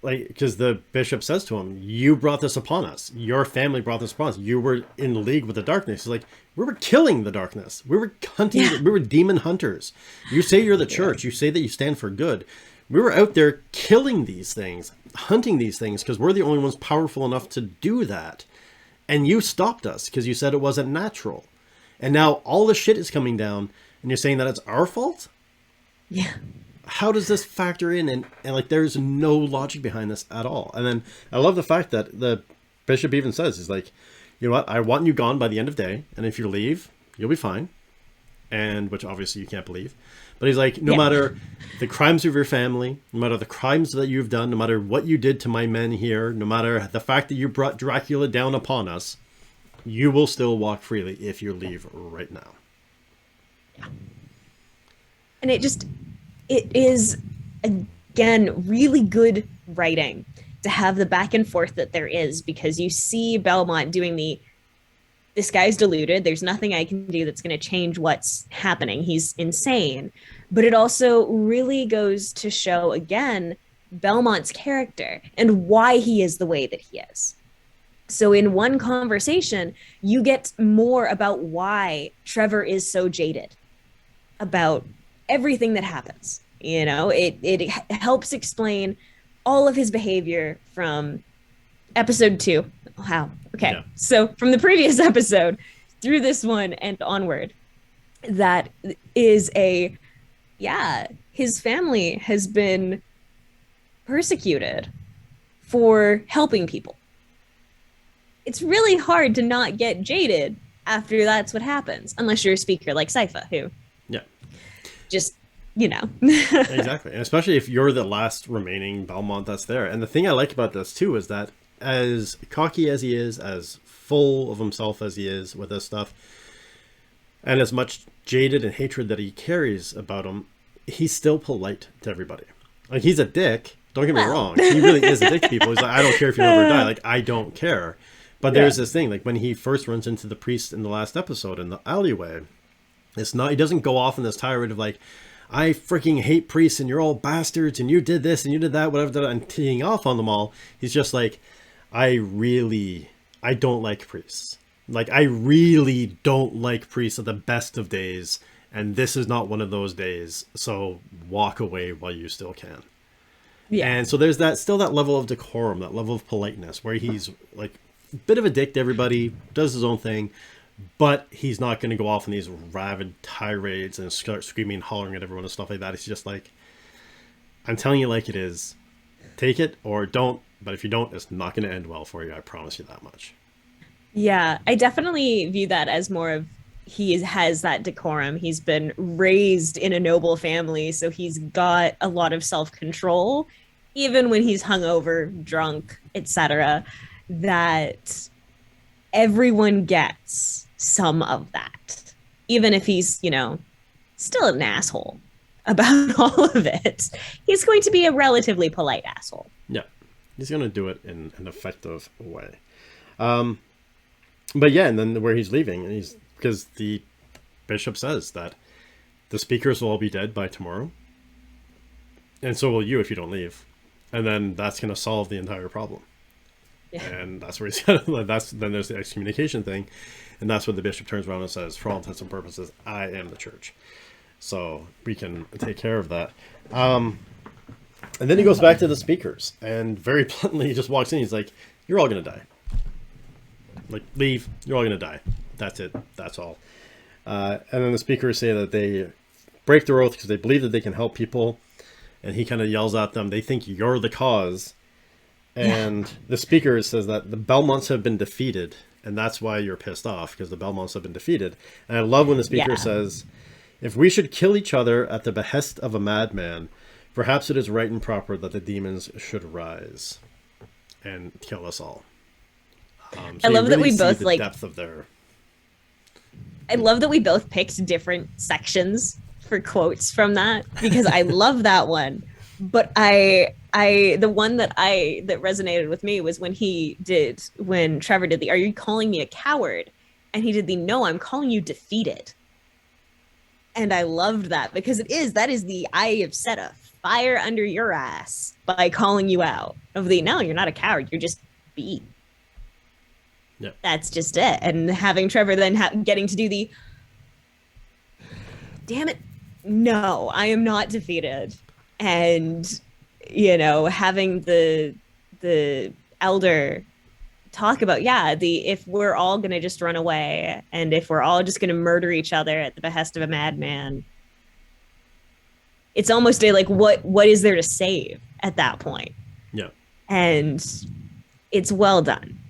because the bishop says to him, you brought this upon us. Your family brought this upon us. You were in league with the darkness. He's like, we were killing the darkness. We were hunting. We were demon hunters. You say you're the church. You say that you stand for good. We were out there killing these things, hunting these things, because we're the only ones powerful enough to do that. And you stopped us because you said it wasn't natural. And now all the shit is coming down and you're saying that it's our fault? Yeah. How does this factor in? And like, there's no logic behind this at all. And then I love the fact that the bishop even says, he's like, you know what? I want you gone by the end of day. And if you leave, you'll be fine. And which obviously you can't believe. But he's like, no matter the crimes of your family, no matter the crimes that you've done, no matter what you did to my men here, no matter the fact that you brought Dracula down upon us, you will still walk freely if you leave right now. Yeah. And it is, again, really good writing to have the back and forth that there is, because you see Belmont doing this guy's deluded. There's nothing I can do that's going to change what's happening. He's insane. But it also really goes to show, again, Belmont's character and why he is the way that he is. So in one conversation, you get more about why Trevor is so jaded about everything that happens. You know, it helps explain all of his behavior from episode 2. Wow. Okay. Yeah. So from the previous episode through this one and onward, that is his family has been persecuted for helping people. It's really hard to not get jaded after that's what happens, unless you're a speaker like Sypha, who just, you know. Exactly. And especially if you're the last remaining Belmont that's there. And the thing I like about this too is that as cocky as he is, as full of himself as he is with this stuff, And as much jaded and hatred that he carries about him, he's still polite to everybody. Like, he's a dick. Don't get me wrong. He really is a dick to people. He's like, I don't care if you never die. Like, I don't care. But there's this thing, like when he first runs into the priest in the last episode in the alleyway, it's not, he doesn't go off in this tirade of like, I freaking hate priests and you're all bastards and you did this and you did that, whatever, and teeing off on them all. He's just like, I don't like priests. Like, I really don't like priests at the best of days. And this is not one of those days. So walk away while you still can. Yeah. And so there's still that level of decorum, that level of politeness where he's like a bit of a dick to everybody, does his own thing, but he's not going to go off in these rabid tirades and start screaming, hollering at everyone and stuff like that. It's just like, I'm telling you like it is. Take it or don't. But if you don't, it's not going to end well for you. I promise you that much. Yeah, I definitely view that as more of has that decorum. He's been raised in a noble family, so he's got a lot of self-control, even when he's hungover, drunk, etc. That everyone gets some of that, even if he's, still an asshole about all of it. He's going to be a relatively polite asshole. Yeah, he's going to do it in an effective way. But yeah, and then where he's leaving, because the bishop says that the speakers will all be dead by tomorrow, and so will you if you don't leave, and then that's going to solve the entire problem. Yeah. And that's where he's then there's the excommunication thing, and that's when the bishop turns around and says, for all intents and purposes, I am the church, so we can take care of that. And then he goes back to the speakers, and very bluntly he just walks in. He's like, "You're all going to die. Like, leave. You're all going to die. That's it. That's all." And then the speakers say that they break their oath because they believe that they can help people. And he kind of yells at them, they think you're the cause. And the speaker says that the Belmonts have been defeated. And that's why you're pissed off, because the Belmonts have been defeated. And I love when the speaker says, if we should kill each other at the behest of a madman, perhaps it is right and proper that the demons should rise and kill us all. So I love that we both the depth of their... I love that we both picked different sections for quotes from that, because I love that one. But the one that resonated with me was when Trevor did the, "Are you calling me a coward?" And he did the, "No, I'm calling you defeated." And I loved that, because that is the, I have set a fire under your ass by calling you out. Of the, no, you're not a coward, you're just beat. Yep. That's just it. And having Trevor then getting to do the, damn it, no, I am not defeated. And, having the elder talk about, if we're all going to just run away, and if we're all just going to murder each other at the behest of a madman, it's almost what is there to save at that point? Yeah. And it's well done.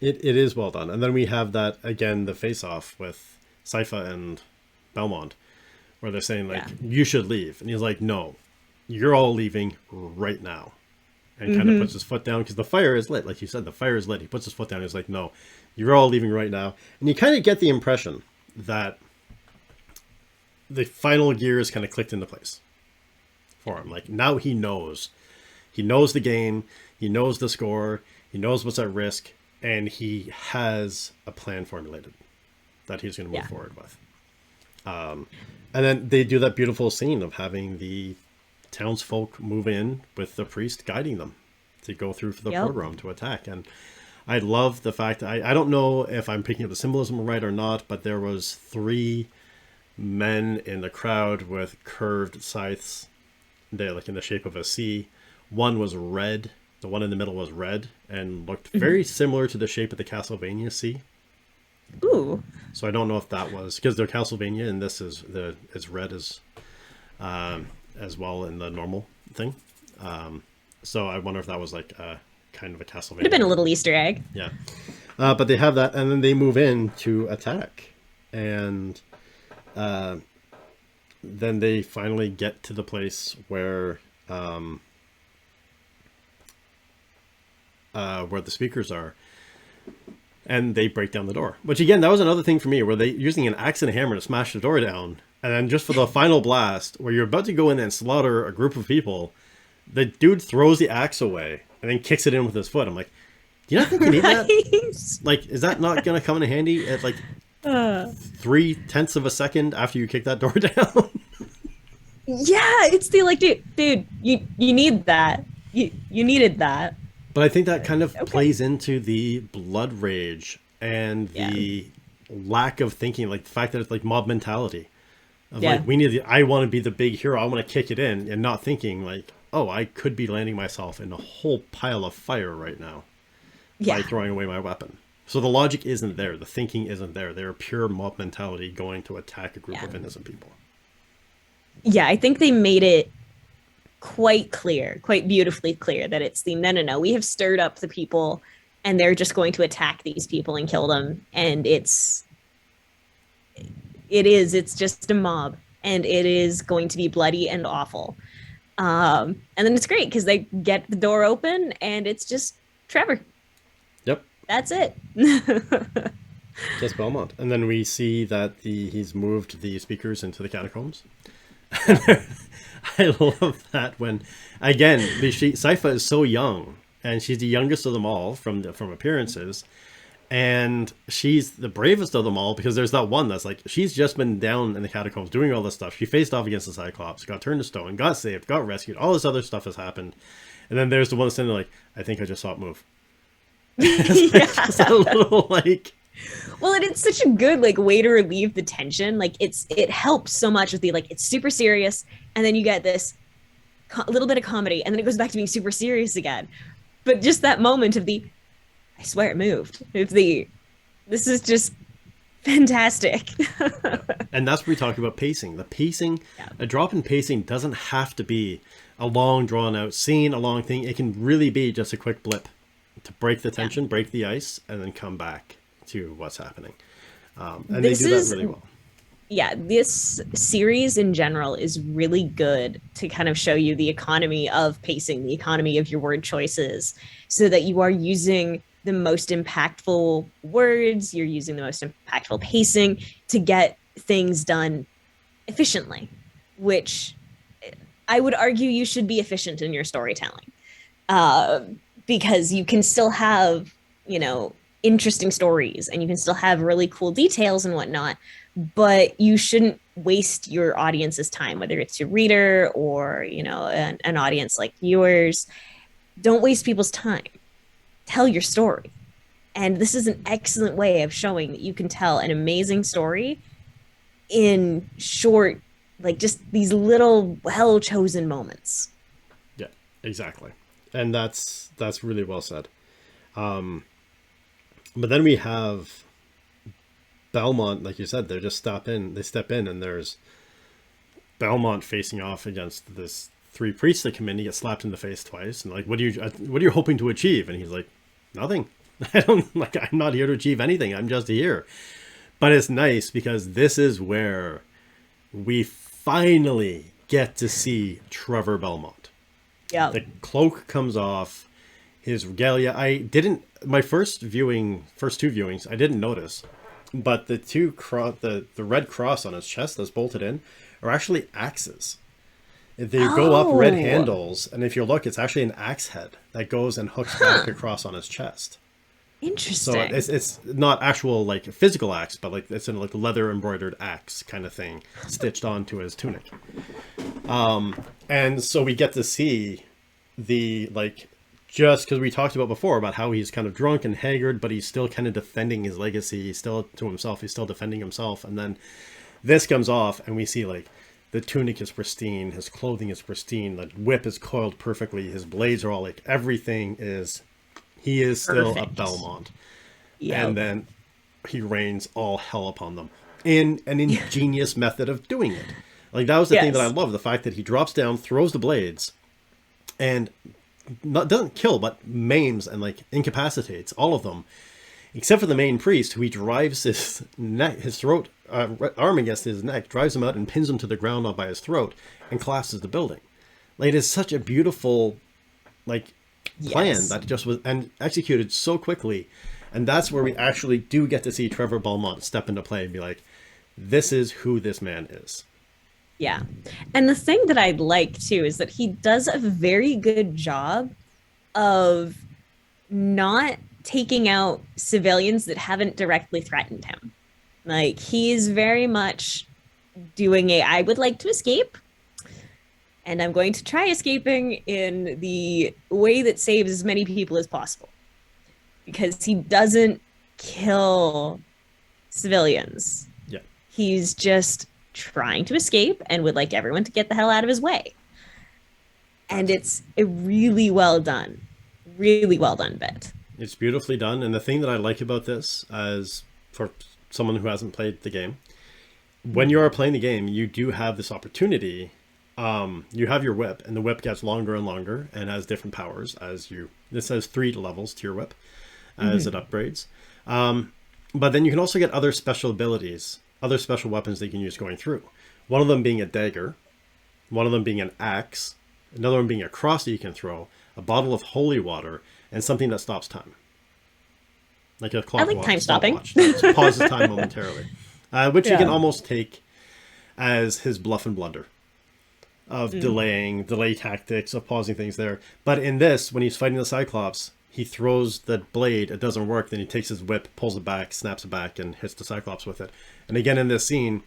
It is well done. And then we have that, again, the face-off with Sypha and Belmont, where they're saying, you should leave. And he's like, no, you're all leaving right now. And kind of puts his foot down, because the fire is lit. Like you said, the fire is lit. He puts his foot down. He's like, no, you're all leaving right now. And you kind of get the impression that the final gears kind of clicked into place for him. Like, now he knows. He knows the game. He knows the score. He knows what's at risk. And he has a plan formulated that he's going to move forward with. And then they do that beautiful scene of having the townsfolk move in with the priest guiding them to go through for the program to attack. And I love the fact that I don't know if I'm picking up the symbolism right or not, but there was 3 men in the crowd with curved scythes. They're like in the shape of a C. One was red. The one in the middle was red and looked very similar to the shape of the Castlevania C. Ooh. So I don't know if that was, because they're Castlevania and this is it's red as well in the normal thing. So I wonder if that was like a kind of a Castlevania. Could have been a little Easter egg. Yeah. But they have that, and then they move in to attack. And then they finally get to the place where the speakers are. and they break down the door. Which again, that was another thing for me, where they using an axe and a hammer to smash the door down, and then just for the final blast, where you're about to go in and slaughter a group of people, the dude throws the axe away and then kicks it in with his foot. I'm like, do you not think you need that? Like, is that not going to come in handy at like 0.3 of a second after you kick that door down? Yeah, it's the like, dude, you need that. You needed that. But I think that kind of plays into the blood rage and the lack of thinking, like the fact that it's like mob mentality. Of like, I want to be the big hero. I want to kick it in, and not thinking like, oh, I could be landing myself in a whole pile of fire right now by throwing away my weapon. So the logic isn't there. The thinking isn't there. They're pure mob mentality going to attack a group of innocent people. Yeah, I think they made it quite clear, quite beautifully clear, that it's the no, we have stirred up the people and they're just going to attack these people and kill them. And it's just a mob, and it is going to be bloody and awful. And then it's great because they get the door open and it's just Trevor. Yep. That's it. Just Belmont. And then we see that he's moved the speakers into the catacombs. I love that when, again, Sypha is so young, and she's the youngest of them all from appearances, and she's the bravest of them all, because there's that one that's like, she's just been down in the catacombs doing all this stuff. She faced off against the Cyclops, got turned to stone, got saved, got rescued, all this other stuff has happened, and then there's the one standing like, I think I just saw it move. It's a little like... Well, and it's such a good like way to relieve the tension. Like it helps so much with the like, it's super serious, and then you get this little bit of comedy, and then it goes back to being super serious again. But just that moment of the, I swear it moved. This is just fantastic. And that's where we talk about pacing. The pacing, a drop in pacing doesn't have to be a long drawn out scene, a long thing. It can really be just a quick blip to break the tension, break the ice, and then come back to what's happening. And they do that really well. Yeah, this series in general is really good to kind of show you the economy of pacing, the economy of your word choices, so that you are using the most impactful words, you're using the most impactful pacing to get things done efficiently, which I would argue you should be efficient in your storytelling, because you can still have, interesting stories, and you can still have really cool details and whatnot, but you shouldn't waste your audience's time, whether it's your reader or, an audience like yours. Don't waste people's time. Tell your story. And this is an excellent way of showing that you can tell an amazing story in short, like just these little well-chosen moments. Yeah, exactly. And that's really well said. But then we have Belmont, like you said, they step in, and there's Belmont facing off against this 3 priests that come in. He gets slapped in the face twice, and like, what are you hoping to achieve? And he's like, nothing. I'm not here to achieve anything. I'm just here. But it's nice because this is where we finally get to see Trevor Belmont. Yeah. The cloak comes off, his regalia. My first two viewings, I didn't notice, but the red cross on his chest that's bolted in are actually axes. They go up red handles, and if you look, it's actually an axe head that goes and hooks back across on his chest. Interesting. So it's not actual like physical axe, but like it's in like leather embroidered axe kind of thing stitched onto his tunic. And so we get to see the like, just because we talked about before about how he's kind of drunk and haggard, but he's still kind of defending his legacy. He's still to himself. He's still defending himself. And then this comes off, and we see like the tunic is pristine, his clothing is pristine, the whip is coiled perfectly, his blades are all like, everything is. He is still perfect. A Belmont. Yep. And then he rains all hell upon them in an ingenious method of doing it. Like, that was the thing that I love, the fact that he drops down, throws the blades, and doesn't kill, but maims and like incapacitates all of them, except for the main priest, who he drives his throat, arm against his neck, drives him out and pins him to the ground by his throat, and collapses the building. Like, it is such a beautiful, like, plan that just was and executed so quickly, And that's where we actually do get to see Trevor Belmont step into play and be like, this is who this man is. Yeah. And the thing that I'd like too is that he does a very good job of not taking out civilians that haven't directly threatened him. Like he's very much doing I would like to escape, and I'm going to try escaping in the way that saves as many people as possible. Because he doesn't kill civilians. Yeah. He's just trying to escape and would like everyone to get the hell out of his way. And it's a really well done bit. It's beautifully done. And the thing that I like about this, as for someone who hasn't played the game, when you are playing the game, you do have this opportunity. You have your whip, and the whip gets longer and longer and has different powers as you. This has 3 levels to your whip as it upgrades. But then you can also get other special abilities, other special weapons that you can use going through. One of them being a dagger, one of them being an axe, another one being a cross that you can throw, a bottle of holy water, and something that stops time. Like a clock. I like time stopping. That pauses time momentarily. Which you can almost take as his bluff and blunder of delay tactics, of pausing things there. But in this, when he's fighting the Cyclops, he throws the blade, it doesn't work, then he takes his whip, pulls it back, snaps it back, and hits the Cyclops with it. And again in this scene,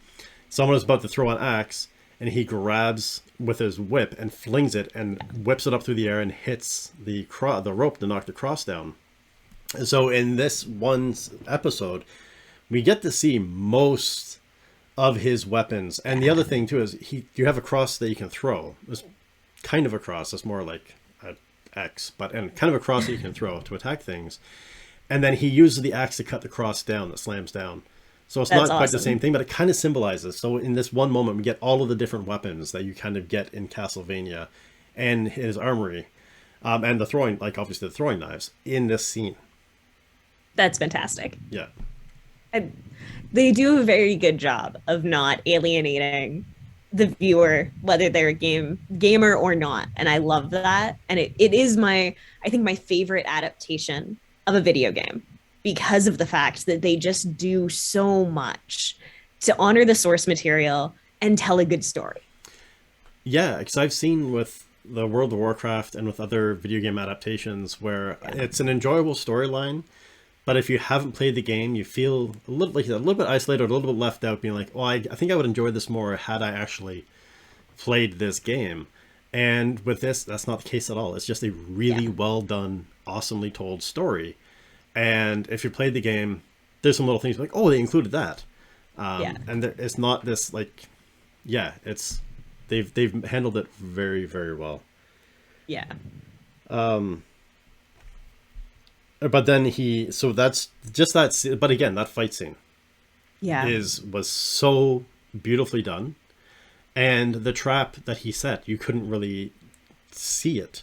someone is about to throw an axe, and he grabs with his whip and flings it and whips it up through the air and hits the rope to knock the cross down. And so in this one episode, we get to see most of his weapons. And the other thing too is you have a cross that you can throw. It's kind of a cross. It's more like an X, and kind of a cross that you can throw to attack things. And then he uses the axe to cut the cross down that slams down. So it's not quite the same thing, but it kind of symbolizes. So in this one moment, we get all of the different weapons that you kind of get in Castlevania and his armory, and the throwing, like obviously the throwing knives in this scene. That's fantastic. Yeah. And they do a very good job of not alienating the viewer, whether they're a gamer or not. And I love that. And it is I think my favorite adaptation of a video game, because of the fact that they just do so much to honor the source material and tell a good story. Yeah, because I've seen with the World of Warcraft and with other video game adaptations where it's an enjoyable storyline, but if you haven't played the game, you feel a little bit isolated, or a little bit left out, being like, oh, I think I would enjoy this more had I actually played this game. And with this, that's not the case at all. It's just a really well done, awesomely told story. And if you played the game, there's some little things like, oh, they included that. And it's not this like, it's they've handled it very, very well. Yeah. But then that's just that. But again, that fight scene, was so beautifully done, and the trap that he set, you couldn't really see it.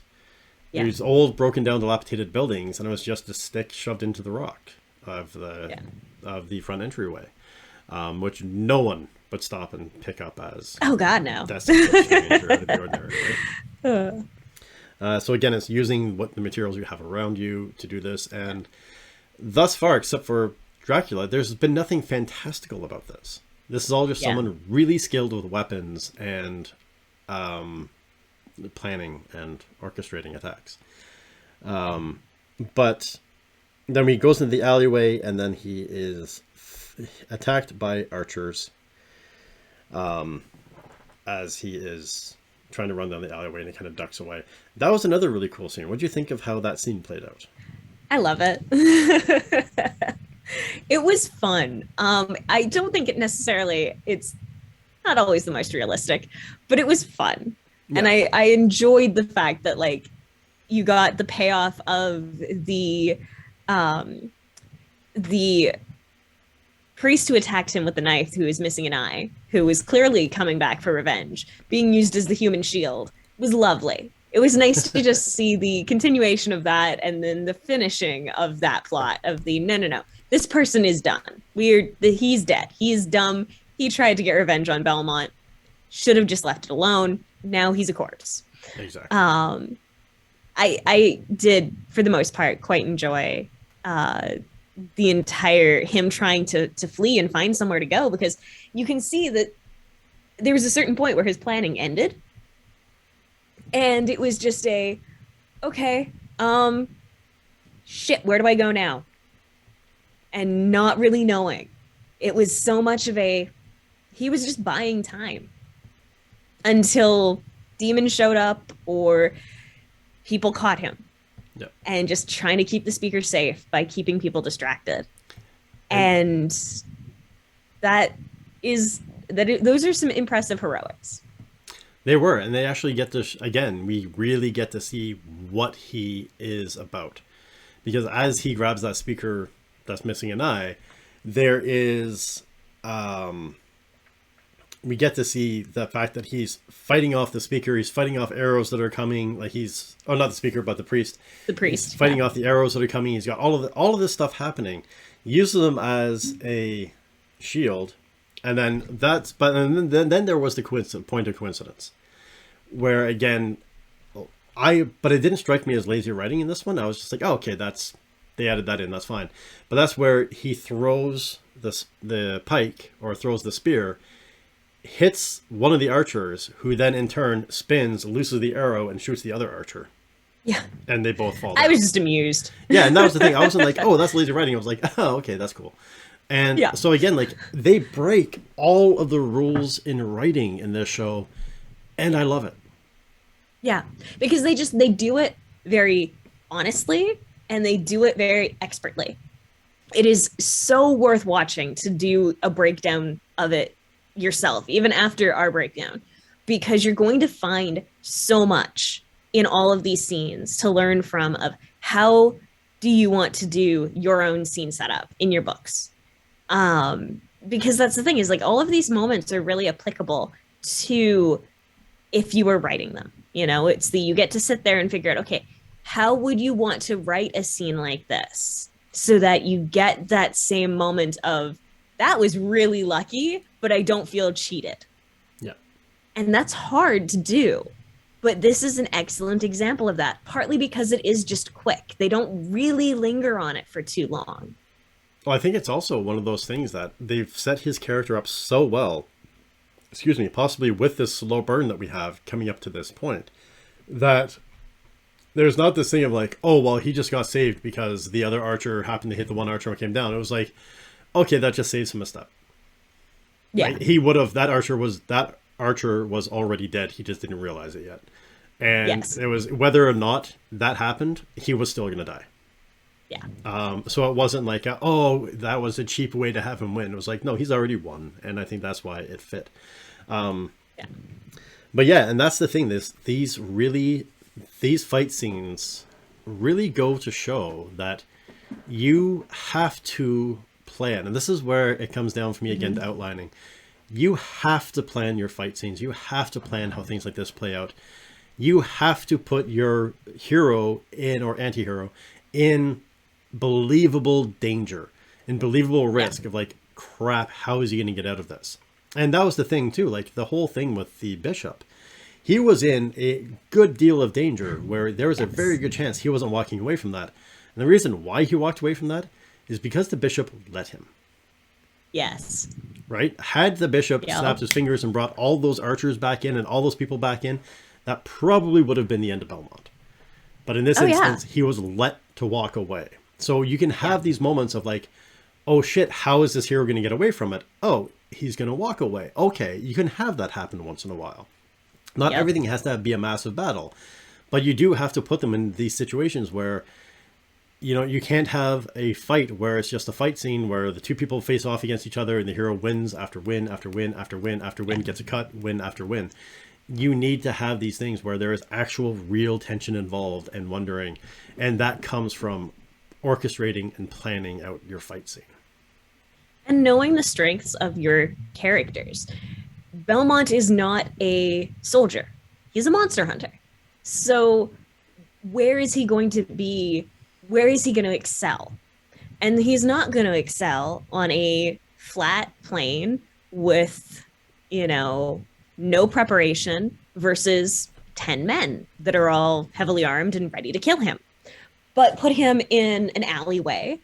Yeah. It was old, broken down, dilapidated buildings, and it was just a stick shoved into the rock of the front entryway, which no one would stop and pick up as. Oh God, no! That's strange or out of the ordinary, right? So again, it's using what the materials you have around you to do this, and thus far, except for Dracula, there's been nothing fantastical about this. This is all just someone really skilled with weapons and planning and orchestrating attacks. But then he goes into the alleyway, and then he is attacked by archers as he is trying to run down the alleyway, and he kind of ducks away. That was another really cool scene. What do you think of how that scene played out? I love it. It was fun. I don't think it's not always the most realistic, but it was fun. Yeah. And I enjoyed the fact that like you got the payoff of the priest who attacked him with the knife, who is missing an eye, who was clearly coming back for revenge, being used as the human shield, was lovely. It was nice to just see the continuation of that, and then the finishing of that plot of the no. This person is done. He's dead. He is dumb. He tried to get revenge on Belmont. Should have just left it alone. Now he's a corpse. Exactly. I did, for the most part, quite enjoy the entire him trying to flee and find somewhere to go, because you can see that there was a certain point where his planning ended, and it was just a okay, shit, where do I go now? And not really knowing. It was so much of a, he was just buying time until demons showed up or people caught him. Yep. And just trying to keep the speaker safe by keeping people distracted. And those are some impressive heroics. They were, and they actually get to, again, we really get to see what he is about. Because as he grabs that speaker that's missing an eye, there is, we get to see the fact that he's fighting off the speaker, he's fighting off arrows that are coming, like he's, oh, not the speaker, but the priest. The priest. He's fighting off the arrows that are coming, he's got all of this stuff happening. He uses them as a shield, and then then there was the point of coincidence. Where again, but it didn't strike me as lazy writing in this one. I was just like, oh, okay, they added that in, that's fine. But that's where he throws the pike, or throws the spear, hits one of the archers, who then in turn spins, looses the arrow, and shoots the other archer. Yeah. And they both fall down. I was just amused. Yeah, and that was the thing. I wasn't like, oh, that's lazy writing. I was like, oh, okay, that's cool. And so again, like, they break all of the rules in writing in this show, and I love it. Yeah, because they do it very honestly, and they do it very expertly. It is so worth watching to do a breakdown of it yourself, even after our breakdown, because you're going to find so much in all of these scenes to learn from, of how do you want to do your own scene setup in your books. Because that's the thing, is like all of these moments are really applicable to if you were writing them. You know, it's you get to sit there and figure out, okay, how would you want to write a scene like this so that you get that same moment of, that was really lucky, but I don't feel cheated. Yeah. And that's hard to do. But this is an excellent example of that, partly because it is just quick. They don't really linger on it for too long. Well, I think it's also one of those things that they've set his character up so well, possibly with this slow burn that we have coming up to this point, that there's not this thing of like, oh, well, he just got saved because the other archer happened to hit the one archer and came down. It was like, okay, that just saves him a step. Yeah. Like, he would have, that archer was already dead. He just didn't realize it yet. And it was, whether or not that happened, he was still going to die. Yeah. So it wasn't like, oh, that was a cheap way to have him win. It was like, no, he's already won. And I think that's why it fit. But yeah, and that's the thing. These fight scenes really go to show that you have to plan. And this is where it comes down for me again to outlining. You have to plan your fight scenes. You have to plan how things like this play out. You have to put your hero in, or anti-hero, in believable danger and believable risk of like, crap, how is he going to get out of this? And that was the thing too, like the whole thing with the bishop. He was in a good deal of danger where there was a very good chance he wasn't walking away from that. And the reason why he walked away from that is because the bishop let him. Yes. Right? Had the bishop snapped his fingers and brought all those archers back in and all those people back in, that probably would have been the end of Belmont. But in this instance, he was let to walk away. So you can have these moments of like, oh shit, how is this hero going to get away from it? Oh, he's going to walk away. Okay, you can have that happen once in a while. Not everything has to be a massive battle, but you do have to put them in these situations where, you know, you can't have a fight where it's just a fight scene where the two people face off against each other and the hero wins after win after win after win after win, gets a cut, win after win. You need to have these things where there is actual real tension involved and wondering, and that comes from orchestrating and planning out your fight scene. And knowing the strengths of your characters. Belmont is not a soldier. He's a monster hunter. So where is he going to be? Where is he going to excel? And he's not going to excel on a flat plane with, you know, no preparation versus 10 men that are all heavily armed and ready to kill him. But put him in an alleyway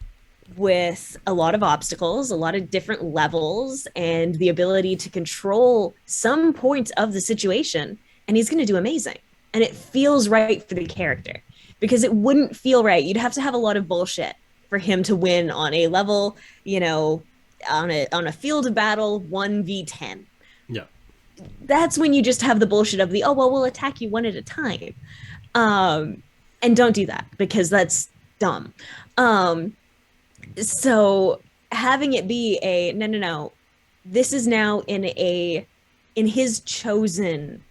with a lot of obstacles, a lot of different levels, and the ability to control some points of the situation. And he's going to do amazing. And it feels right for the character because it wouldn't feel right. You'd have to have a lot of bullshit for him to win on a level, on a field of battle 1v10. Yeah. That's when you just have the bullshit of the, oh, well, we'll attack you one at a time. And don't do that because that's dumb. So having it be a no, this is now in his chosen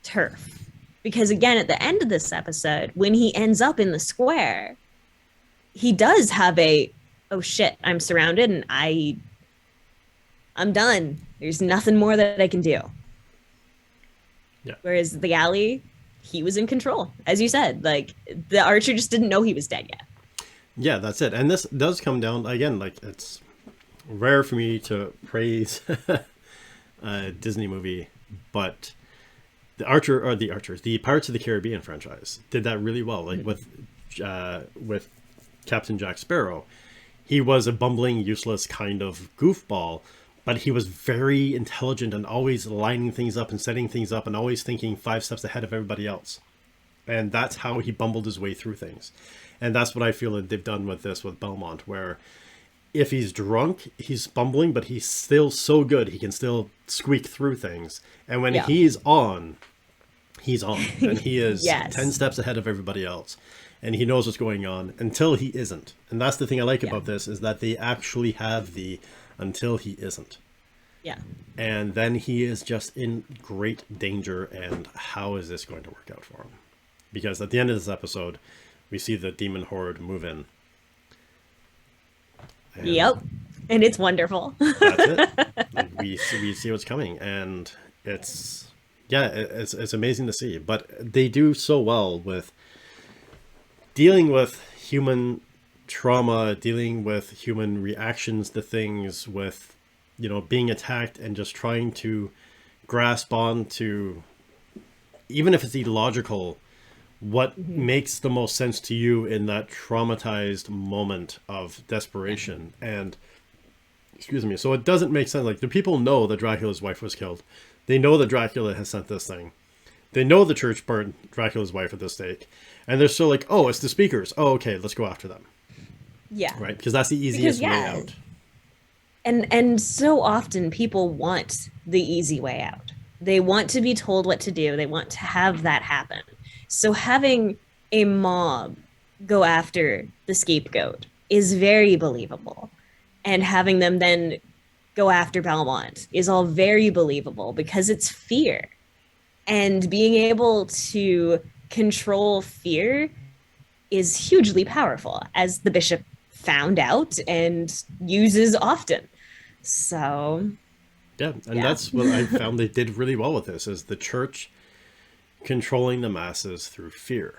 turf. Because again, at the end of this episode, when he ends up in the square, he does have oh shit, I'm surrounded and I'm done. There's nothing more that I can do. Yeah. Whereas the alley, he was in control. As you said, like the archer just didn't know he was dead yet. Yeah, that's it. And this does come down, again, like it's rare for me to praise a Disney movie, but the Pirates of the Caribbean franchise did that really well. Like with Captain Jack Sparrow, he was a bumbling, useless kind of goofball, but he was very intelligent and always lining things up and setting things up and always thinking 5 steps ahead of everybody else. And that's how he bumbled his way through things. And that's what I feel that they've done with this with Belmont, where if he's drunk, he's bumbling, but he's still so good, he can still squeak through things. And when he's on, and he is yes. 10 steps ahead of everybody else. And he knows what's going on until he isn't. And that's the thing I like about this, is that they actually have the until he isn't. Yeah. And then he is just in great danger. And how is this going to work out for him? Because at the end of this episode, we see the demon horde move in. And yep. And it's wonderful. That's it. Like we see what's coming. And it's amazing to see. But they do so well with dealing with human trauma, dealing with human reactions to things, with, being attacked and just trying to grasp on to, even if it's illogical, what makes the most sense to you in that traumatized moment of desperation. And, so it doesn't make sense. Like, the people know that Dracula's wife was killed. They know that Dracula has sent this thing. They know the church burned Dracula's wife at the stake. And they're still like, oh, it's the speakers. Oh, okay, let's go after them. Yeah. Right? Because that's the easiest way out. And so often people want the easy way out. They want to be told what to do. They want to have that happen. So having a mob go after the scapegoat is very believable. And having them then go after Belmont is all very believable because it's fear. And being able to control fear is hugely powerful, as the bishop found out and uses often. So that's what I found they did really well with this, is the church controlling the masses through fear.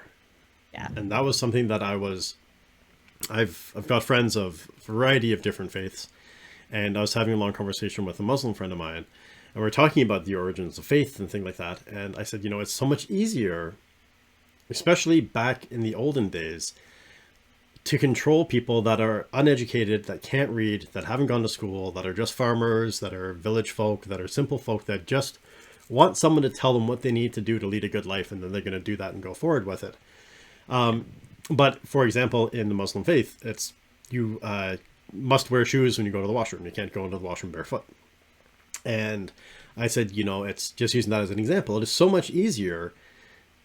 Yeah. And that was something that I've got friends of a variety of different faiths, and I was having a long conversation with a Muslim friend of mine, and we're talking about the origins of faith and things like that. And I said, it's so much easier, especially back in the olden days, to control people that are uneducated, that can't read, that haven't gone to school, that are just farmers, that are village folk, that are simple folk, that just want someone to tell them what they need to do to lead a good life, and then they're going to do that and go forward with it. But for example, in the Muslim faith, it's you must wear shoes when you go to the washroom. You can't go into the washroom barefoot. And I said, it's just using that as an example. It is so much easier,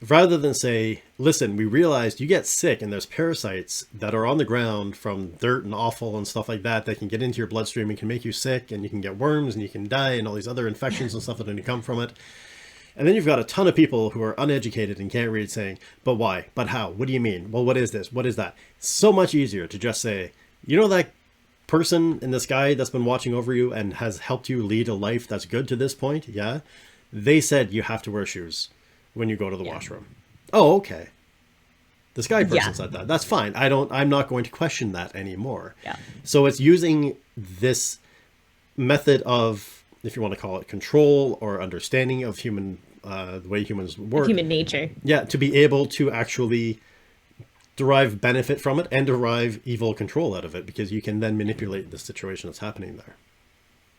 rather than say, listen, we realized you get sick and there's parasites that are on the ground from dirt and offal and stuff like that can get into your bloodstream and can make you sick, and you can get worms and you can die and all these other infections and stuff that are going to come from it. And then you've got a ton of people who are uneducated and can't read saying, but why? But how? What do you mean? Well, what is this? What is that? It's so much easier to just say, that person in the sky that's been watching over you and has helped you lead a life that's good to this point, they said you have to wear shoes when you go to the washroom. Oh, okay. The sky person said that. That's fine. I'm not going to question that anymore. Yeah. So it's using this method of, if you want to call it, control or understanding of human, the way humans work. Human nature. Yeah, to be able to actually derive benefit from it and derive evil control out of it, because you can then manipulate the situation that's happening there.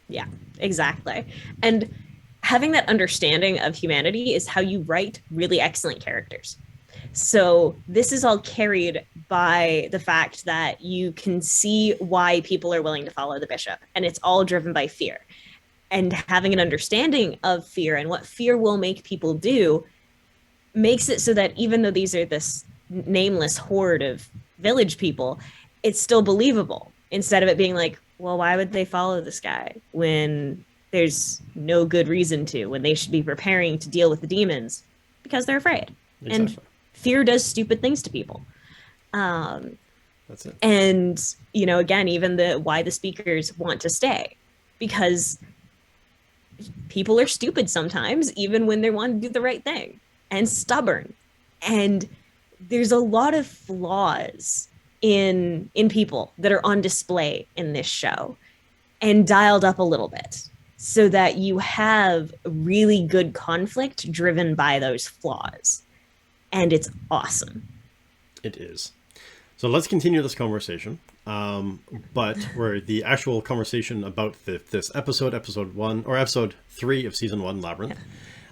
Yeah, exactly. And having that understanding of humanity is how you write really excellent characters. So this is all carried by the fact that you can see why people are willing to follow the bishop, and it's all driven by fear. And having an understanding of fear and what fear will make people do makes it so that even though these are this nameless horde of village people, it's still believable, instead of it being like, well, why would they follow this guy when there's no good reason to, when they should be preparing to deal with the demons because they're afraid. Exactly. And fear does stupid things to people. That's it. And, you know, again, even the why the speakers want to stay, because people are stupid sometimes, even when they want to do the right thing, and stubborn. And there's a lot of flaws in people that are on display in this show, and dialed up a little bit so that you have really good conflict driven by those flaws. And it's awesome. It is. So let's continue this conversation. But where the actual conversation about this episode 1 or episode 3 of season 1, Labyrinth,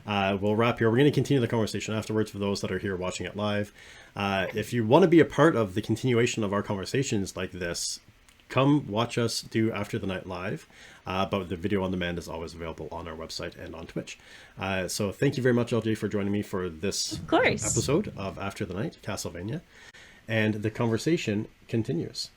we'll wrap here. We're going to continue the conversation afterwards for those that are here watching it live. If you want to be a part of the continuation of our conversations like this, come watch us do After the Night live. But the video on demand is always available on our website and on Twitch. So thank you very much, LJ, for joining me for this episode of After the Night, Castlevania. And the conversation continues.